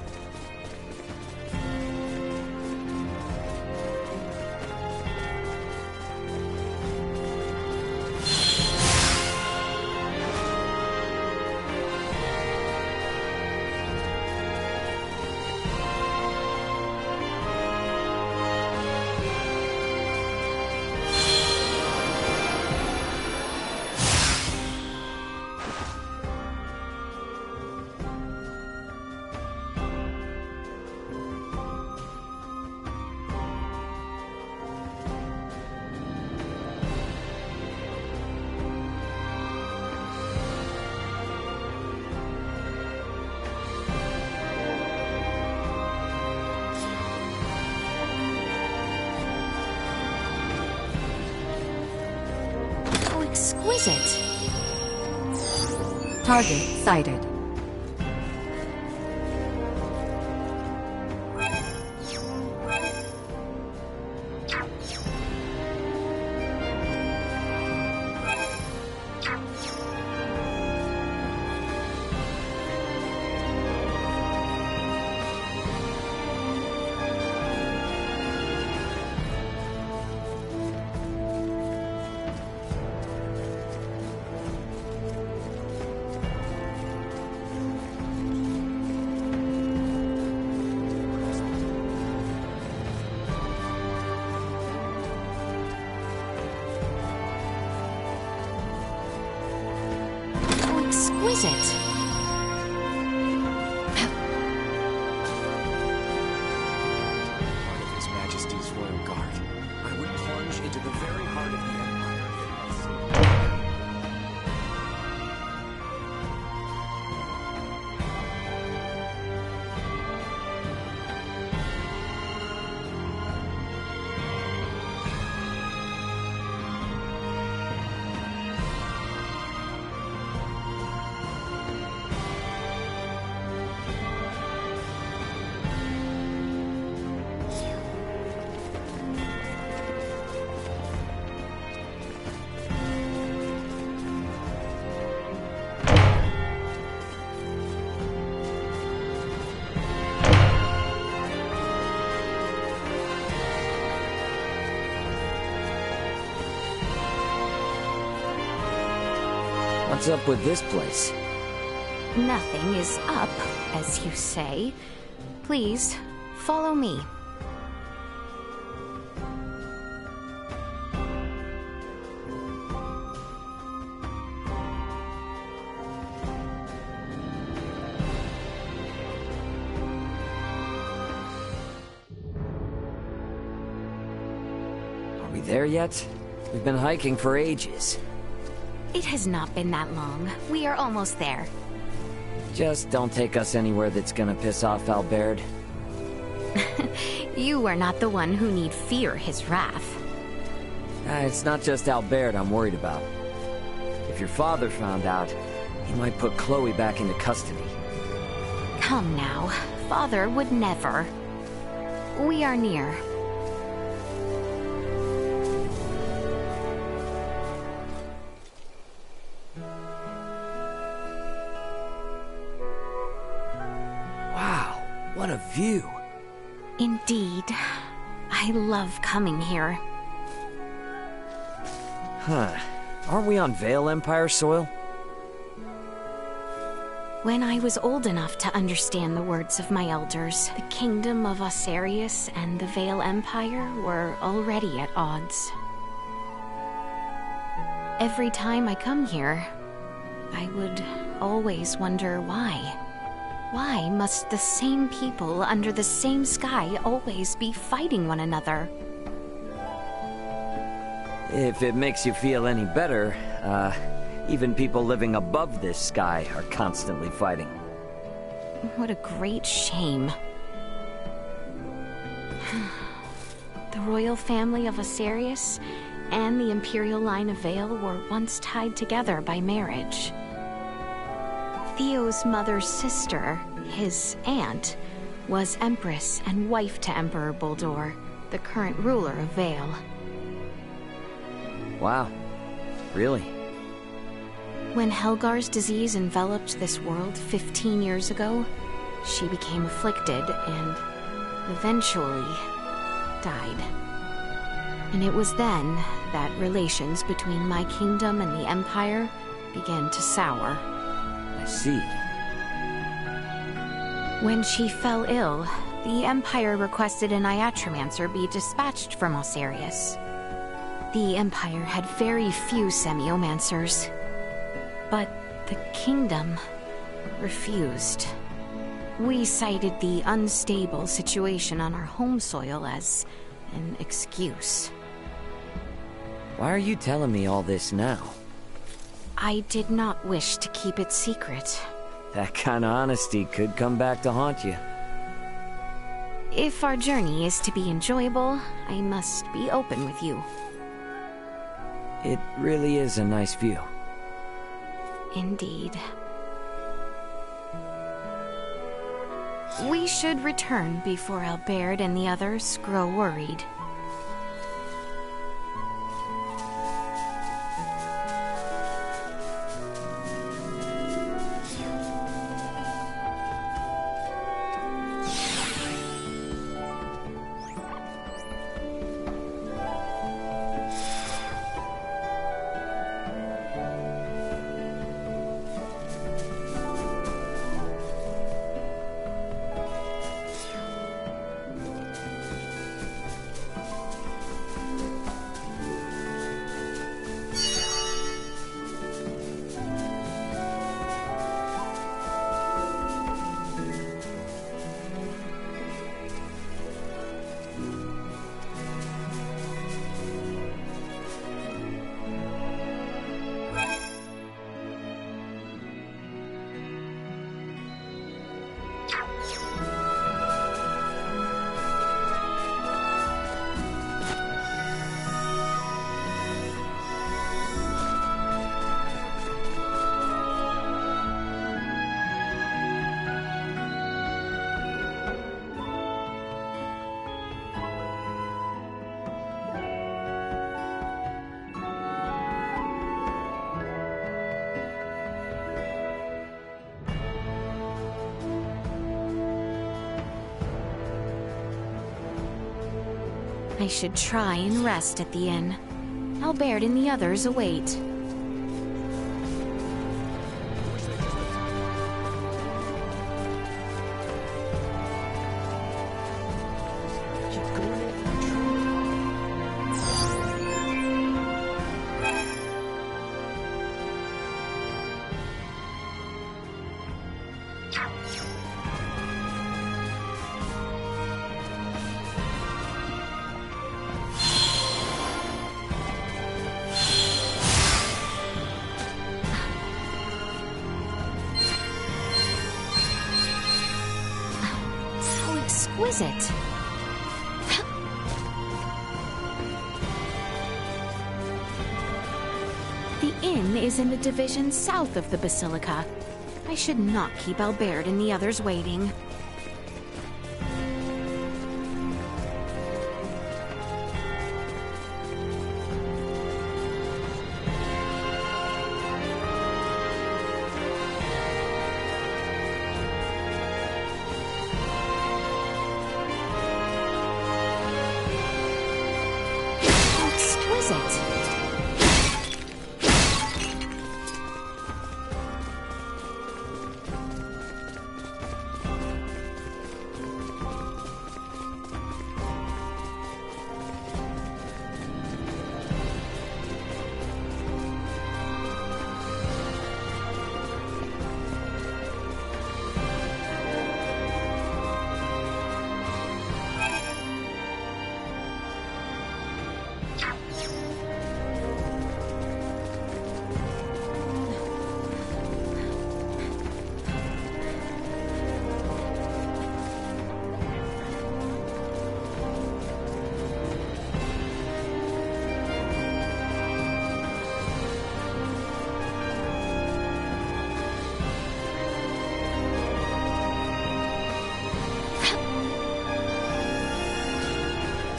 Exquisite. Target sighted. Who is it? Part of His Majesty's Royal Guard. I would plunge into the very heart of the Empire if it was... What's up with this place? Nothing is up, as you say. Please, follow me. Are we there yet? We've been hiking for ages. It has not been that long. We are almost there. Just don't take us anywhere that's gonna piss off Albert. You are not the one who need fear his wrath. It's not just Albert I'm worried about. If your father found out, he might put Chloe back into custody. Come now. Father would never. We are near. Wow, what a view. Indeed. I love coming here. Huh. Aren't we on Vale Empire soil? When I was old enough to understand the words of my elders, the kingdom of Osarius and the Vale Empire were already at odds. Every time I come here, I would always wonder why. Why must the same people under the same sky always be fighting one another? If it makes you feel any better, even people living above this sky are constantly fighting. What a great shame. The royal family of Osarius and the imperial line of Vale were once tied together by marriage. Theo's mother's sister, his aunt, was Empress and wife to Emperor Boldor, the current ruler of Vale. Wow. Really? When Helgar's disease enveloped this world 15 years ago, she became afflicted and eventually died. And it was then that relations between my kingdom and the Empire began to sour. I see. When she fell ill, the Empire requested an Iatromancer be dispatched from Osarius. The Empire had very few Semiomancers, but the kingdom refused. We cited the unstable situation on our home soil as an excuse. Why are you telling me all this now? I did not wish to keep it secret. That kind of honesty could come back to haunt you. If our journey is to be enjoyable, I must be open with you. It really is a nice view. Indeed. We should return before Albert and the others grow worried. I should try and rest at the inn. Albert and the others await. Exquisite. The inn is in the division south of the Basilica. I should not keep Albert and the others waiting.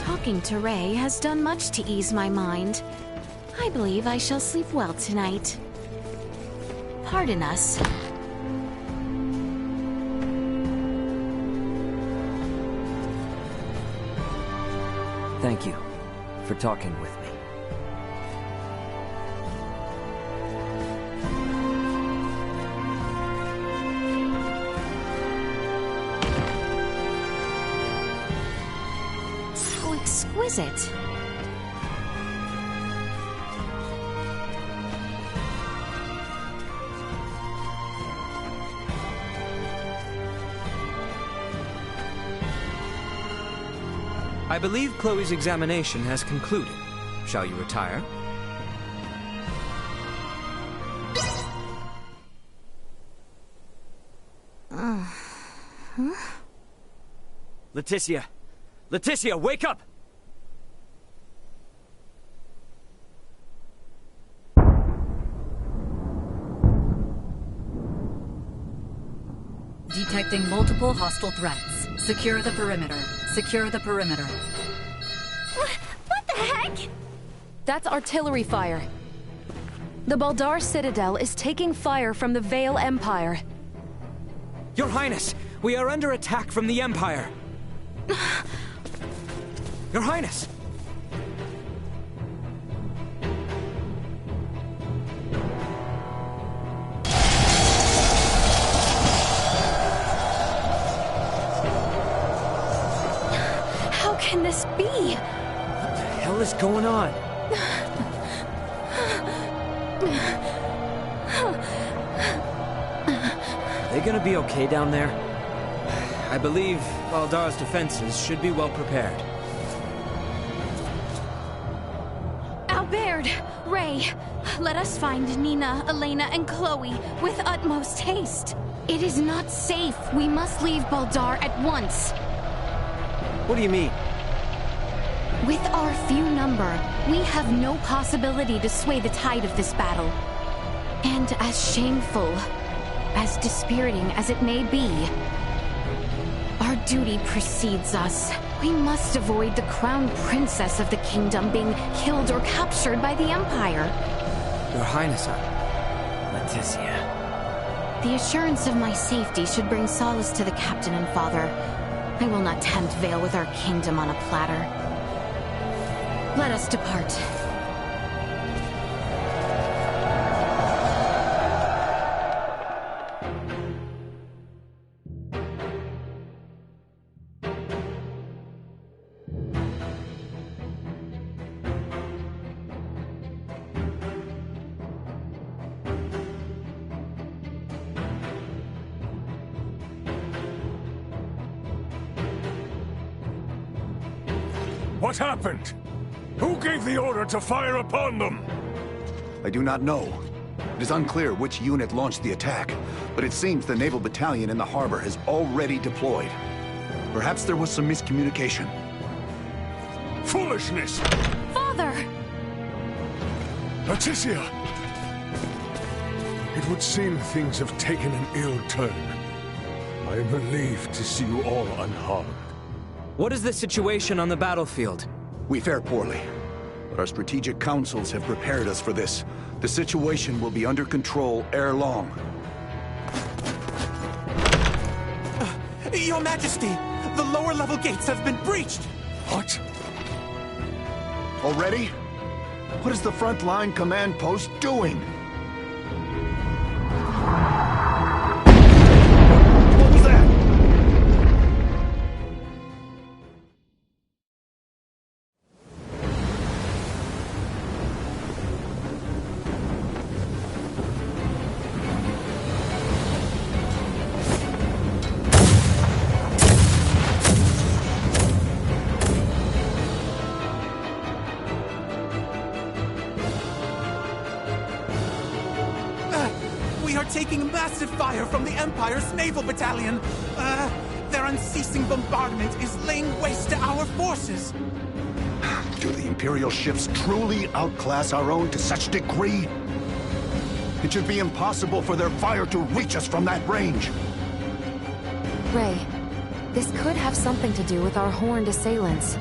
Talking to Ray has done much to ease my mind. I believe I shall sleep well tonight. Pardon us. Thank you for talking with me. How exquisite. I believe Chloe's examination has concluded. Shall you retire? Leticia! Leticia, wake up! Detecting multiple hostile threats. Secure the perimeter. Secure the perimeter. What the heck? That's artillery fire. The Baldar Citadel is taking fire from the Vale Empire. Your Highness, we are under attack from the Empire. Your Highness! How can this be? What the hell is going on? Are they gonna be okay down there? I believe Baldar's defenses should be well prepared. Albert! Ray! Let us find Nina, Elena, and Chloe with utmost haste. It is not safe. We must leave Baldar at once. What do you mean? With our few number, we have no possibility to sway the tide of this battle. And as shameful, as dispiriting as it may be, our duty precedes us. We must avoid the crown princess of the kingdom being killed or captured by the Empire. Your Highness, Leticia. The assurance of my safety should bring solace to the captain and father. I will not tempt Vale with our kingdom on a platter. Let us depart. What happened? Who gave the order to fire upon them? I do not know. It is unclear which unit launched the attack, but it seems the naval battalion in the harbor has already deployed. Perhaps there was some miscommunication. Foolishness! Father! Leticia! It would seem things have taken an ill turn. I am relieved to see you all unharmed. What is the situation on the battlefield? We fare poorly, but our strategic councils have prepared us for this. The situation will be under control ere long. Your Majesty, the lower level gates have been breached! What? Already? What is the front line command post doing? What was that? Taking massive fire from the Empire's naval battalion. Their unceasing bombardment is laying waste to our forces. Do the Imperial ships truly outclass our own to such degree? It should be impossible for their fire to reach us from that range. Ray, this could have something to do with our horned assailants.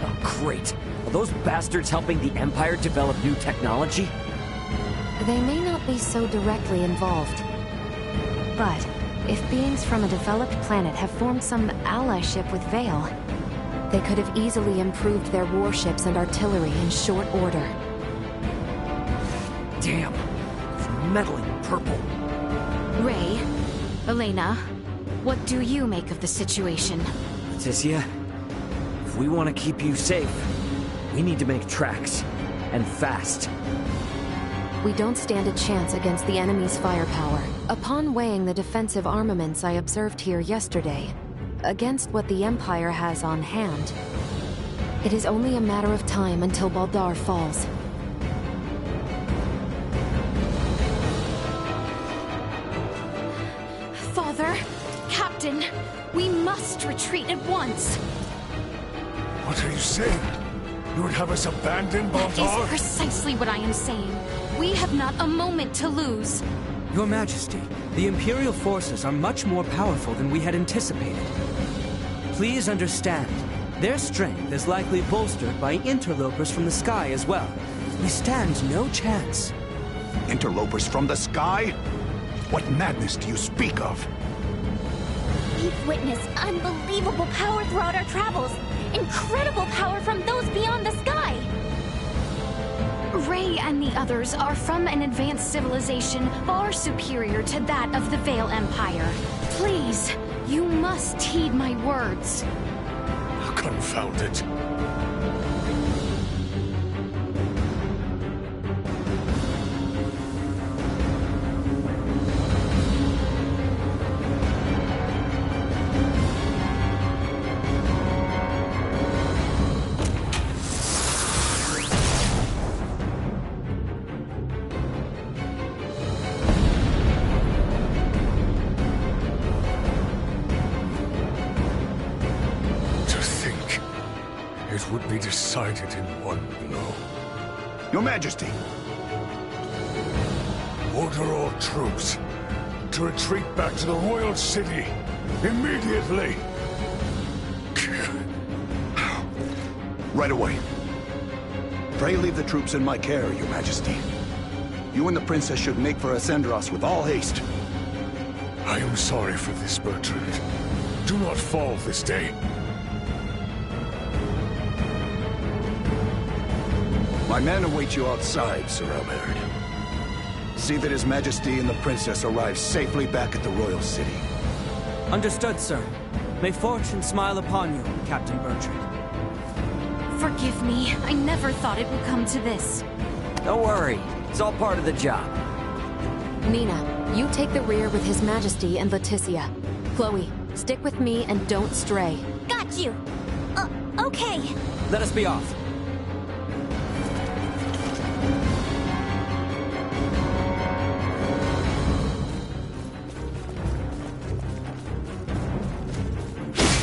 Oh, great. Are those bastards helping the Empire develop new technology? They may not be so directly involved. But if beings from a developed planet have formed some allyship with Vale, they could have easily improved their warships and artillery in short order. Damn. It's meddling purple. Ray, Elena, what do you make of the situation? Leticia, if we want to keep you safe, we need to make tracks. And fast. We don't stand a chance against the enemy's firepower. Upon weighing the defensive armaments I observed here yesterday, against what the Empire has on hand, it is only a matter of time until Baldar falls. Father, Captain, we must retreat at once. What are you saying? You would have us abandon Baldar? That is precisely what I am saying. We have not a moment to lose. Your Majesty, the Imperial forces are much more powerful than we had anticipated. Please understand, their strength is likely bolstered by interlopers from the sky as well. We stand no chance. Interlopers from the sky? What madness do you speak of? We've witnessed unbelievable power throughout our travels. Incredible power from those beyond the sky. Ray and the others are from an advanced civilization far superior to that of the Vale Empire. Please, you must heed my words. Confound it. It would be decided in one blow. Your Majesty! Order all troops to retreat back to the royal city immediately! Right away. Pray leave the troops in my care, Your Majesty. You and the princess should make for Ascendros with all haste. I am sorry for this, Bertrand. Do not fall this day. My men await you outside, Sir Albert. See that His Majesty and the Princess arrive safely back at the Royal City. Understood, sir. May fortune smile upon you, Captain Bertrand. Forgive me. I never thought it would come to this. Don't worry. It's all part of the job. Nina, you take the rear with His Majesty and Leticia. Chloe, stick with me and don't stray. Got you. Okay. Let us be off.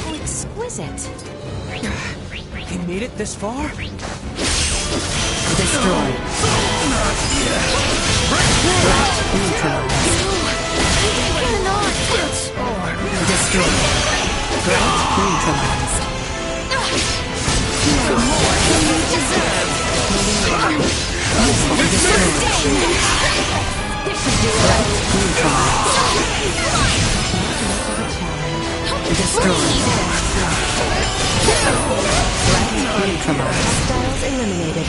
How exquisite. They made it this far? Destroyed. Destroyed. Threat neutralized. More than you deserve. Destroyed. Threat neutralized. Hostiles eliminated.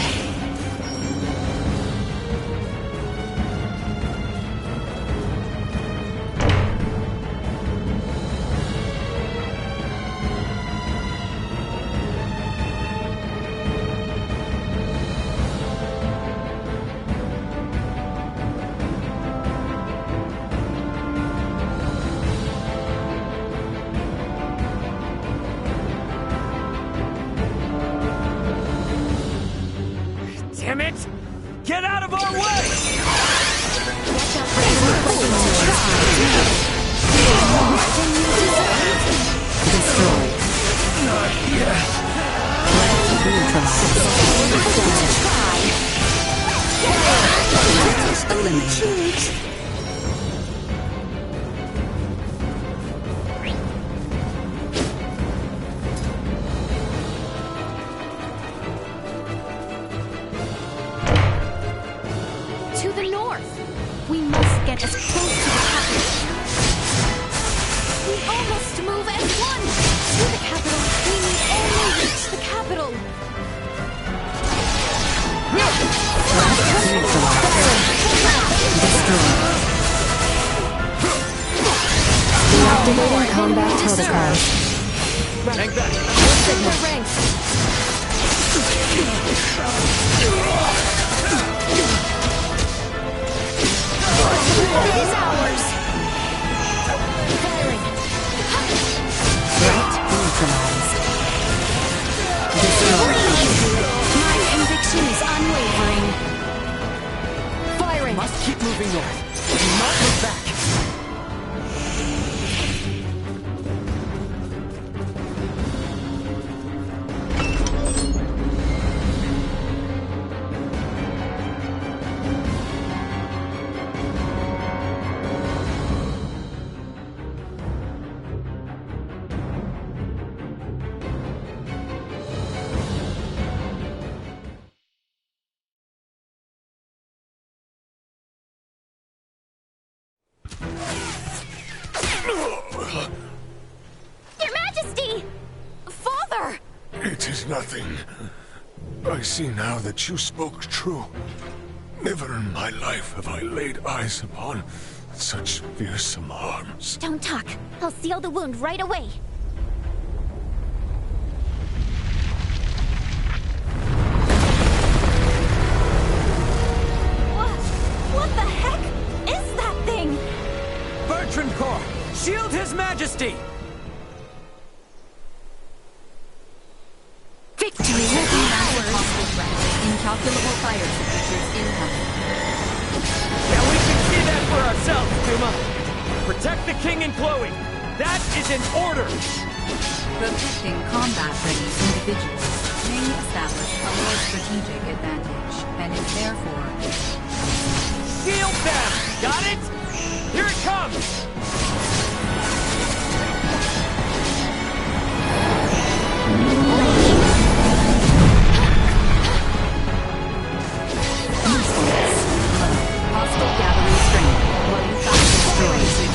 Damn it! Get out of our way! Destroyed. Not yet. Eliminated. To the north! We must get as close to the capital. We almost move as one! To the capital! We need only reach the capital! Deactivating combat protocols. Hang back! Signal ranks. It is ours! Firing. Threat neutralized. Destroyed. My conviction is unwavering. Firing. Must keep moving north. Do not look back. Your Majesty! Father! It is nothing. I see now that you spoke true. Never in my life have I laid eyes upon such fearsome arms. Don't talk. I'll seal the wound right away. What the heck is that thing? Bertrand Corps! Shield His Majesty! Victory will be ours! Possible threat. Incalculable fire signatures incoming. Now we can see that for ourselves, Duma! Protect the King and Chloe! That is an order! Protecting combat-ready individuals may establish a more strategic advantage and is therefore... Shield them! Got it? Here it comes! Hostile gathering strength. One side destroyed.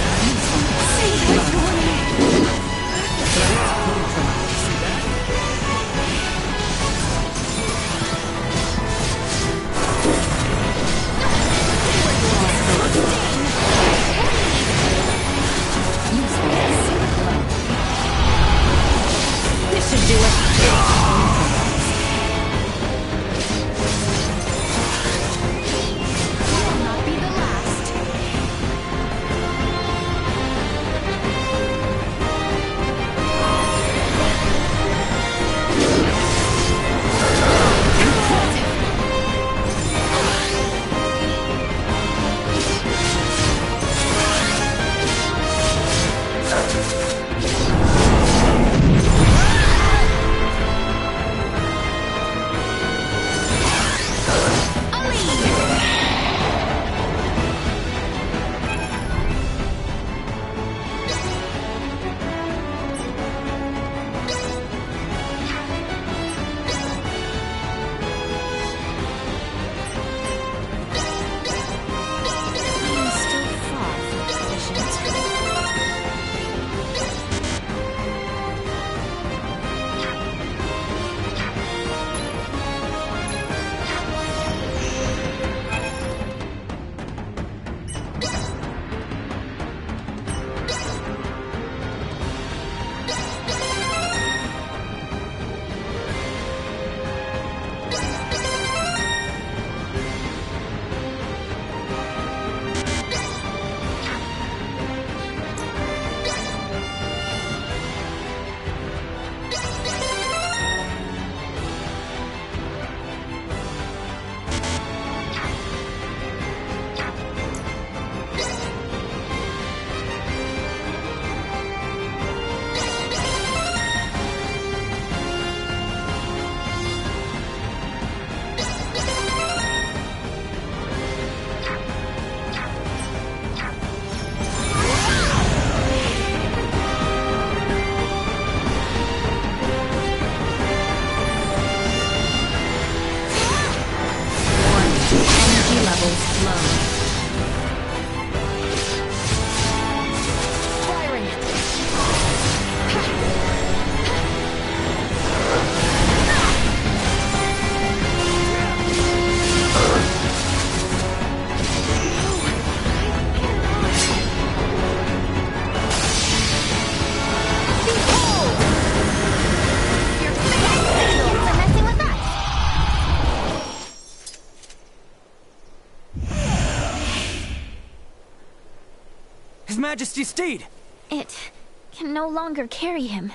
His Majesty's steed! It can no longer carry him.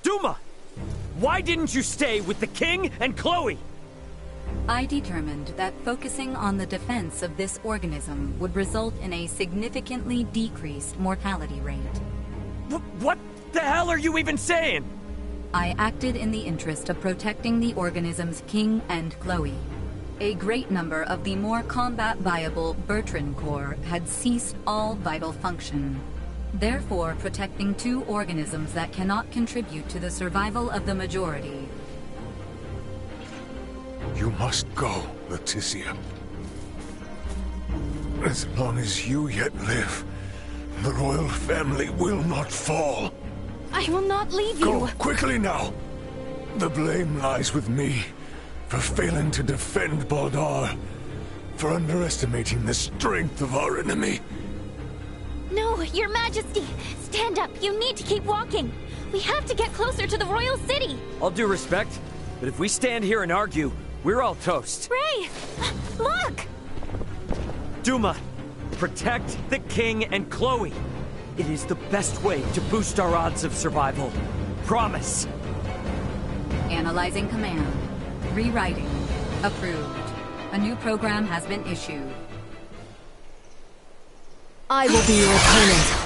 Duma! Why didn't you stay with the king and Chloe? I determined that focusing on the defense of this organism would result in a significantly decreased mortality rate. What the hell are you even saying? I acted in the interest of protecting the organism's king and Chloe. A great number of the more combat-viable Bertrand Corps had ceased all vital function. Therefore, protecting two organisms that cannot contribute to the survival of the majority. You must go, Leticia. As long as you yet live, the royal family will not fall. I will not leave you. Go quickly now. The blame lies with me for failing to defend Baldar, for underestimating the strength of our enemy. No, Your Majesty! Stand up! You need to keep walking! We have to get closer to the royal city! All due respect, but if we stand here and argue, we're all toast. Ray! Look! Duma, protect the king and Chloe. It is the best way to boost our odds of survival. Promise. Analyzing command. Rewriting. Approved. A new program has been issued. I will be your opponent.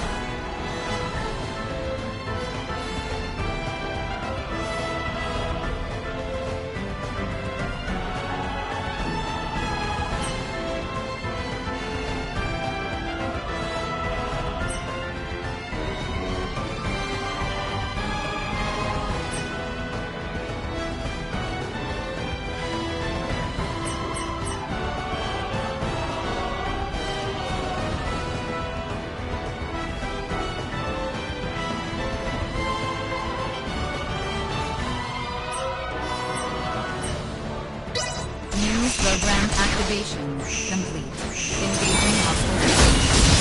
Program activation complete. Engaging hostile forces.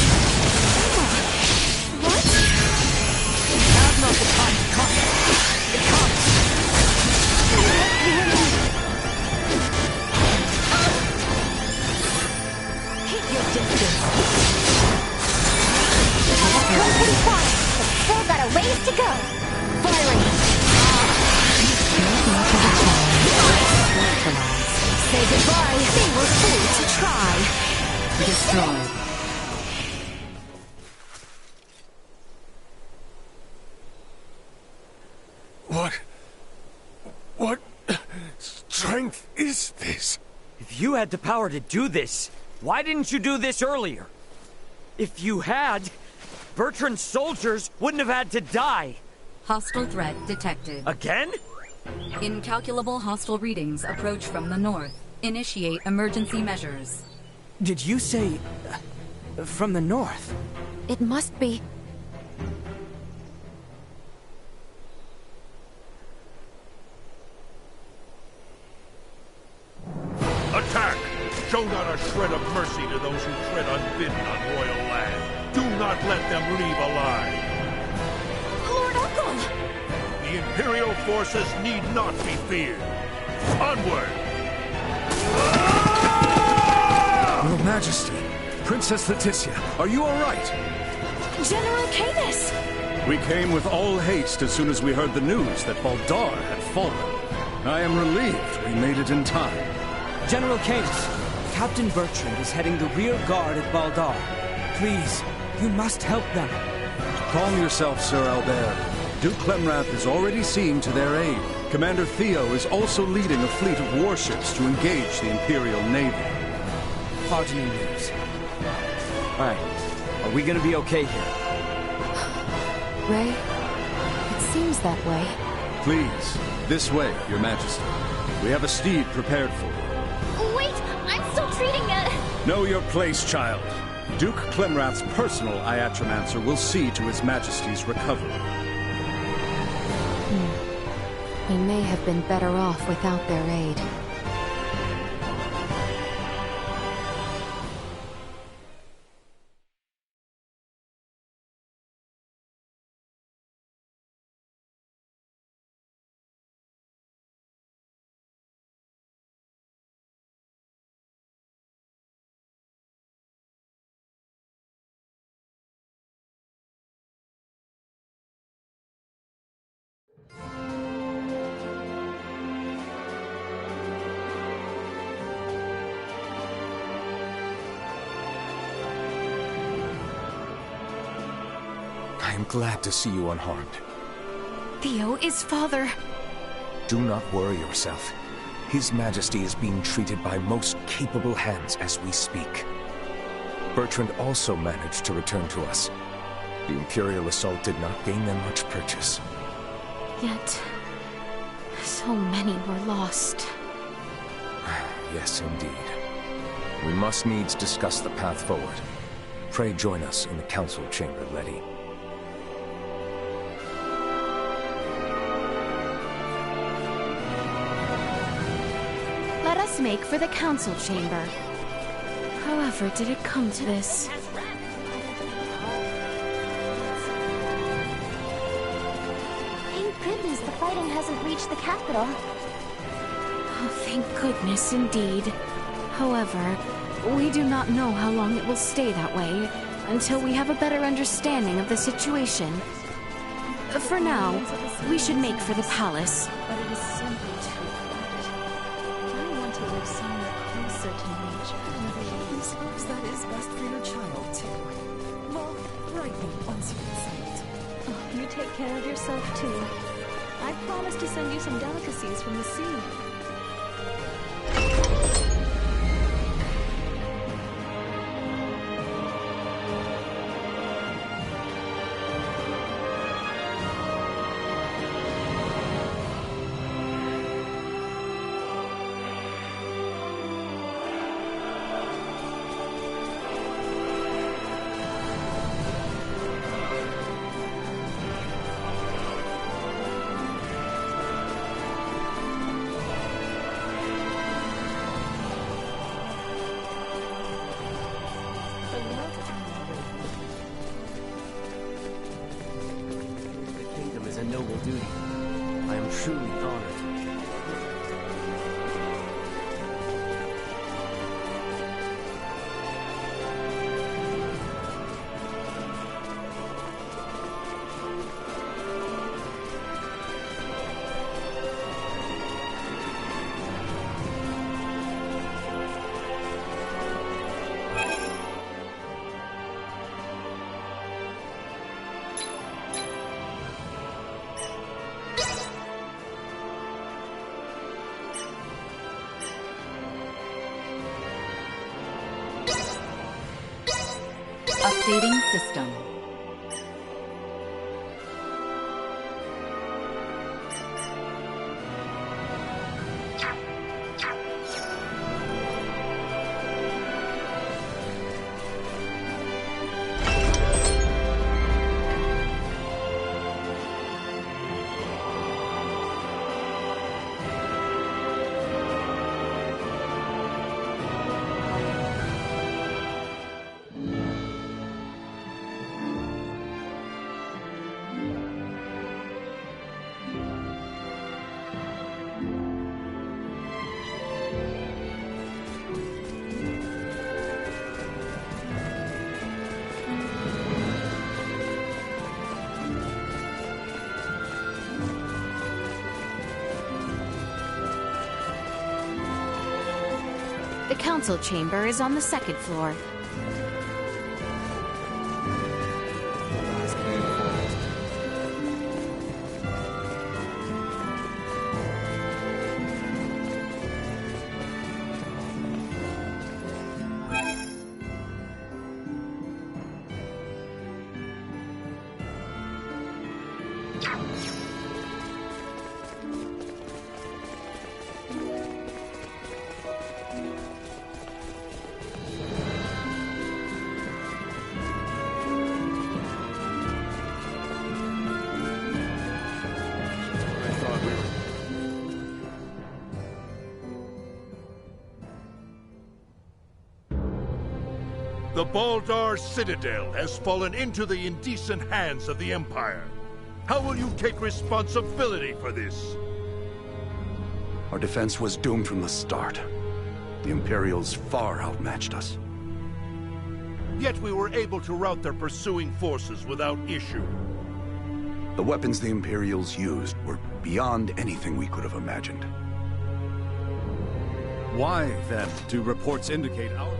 What? Now's not the time to come. It comes. Keep your distance. Come pretty far, but still got a ways to go. Firing. Say goodbye. They were fools to try. Destroyed. What strength is this? If you had the power to do this, why didn't you do this earlier? If you had, Bertrand's soldiers wouldn't have had to die. Hostile threat detected. Again? Incalculable hostile readings approach from the north. Initiate emergency measures. Did you say... from the north? It must be... Attack! Show not a shred of mercy to those who tread unbidden on royal land. Do not let them leave alive. Lord Uncle! The Imperial forces need not be feared. Onward! Your Majesty, Princess Leticia, are you all right? General Canis! We came with all haste as soon as we heard the news that Baldar had fallen. I am relieved we made it in time. General Canis, Captain Bertrand is heading the rear guard at Baldar. Please, you must help them. Calm yourself, Sir Albert. Duke Clemrath is already seeing to their aid. Commander Theo is also leading a fleet of warships to engage the Imperial Navy. Heartening news. Alright, are we gonna be okay here? Ray, it seems that way. Please, this way, Your Majesty. We have a steed prepared for you. Wait, I'm still treating Know your place, child. Duke Clemrath's personal Iatromancer will see to His Majesty's recovery. We may have been better off without their aid. I am glad to see you unharmed. Theo is father. Do not worry yourself. His Majesty is being treated by most capable hands as we speak. Bertrand also managed to return to us. The Imperial assault did not gain them much purchase. Yet, so many were lost. Yes, indeed. We must needs discuss the path forward. Pray join us in the council chamber, Letty. Let us make for the council chamber. However did it come to this? Thank goodness the fighting hasn't reached the capital. Oh, thank goodness indeed. However, we do not know how long it will stay that way until we have a better understanding of the situation. For now, we should make for the palace. But it is simply too quiet. I want to live somewhere closer to nature. I suppose that is best for your child, too. Well, write me once you consent. Oh, you take care of yourself, too. I promise to send you some delicacies from the sea. Noble duty. I am truly honored. Updating system. The council chamber is on the second floor. The Baldar Citadel has fallen into the indecent hands of the Empire. How will you take responsibility for this? Our defense was doomed from the start. The Imperials far outmatched us. Yet we were able to rout their pursuing forces without issue. The weapons the Imperials used were beyond anything we could have imagined. Why, then, do reports indicate our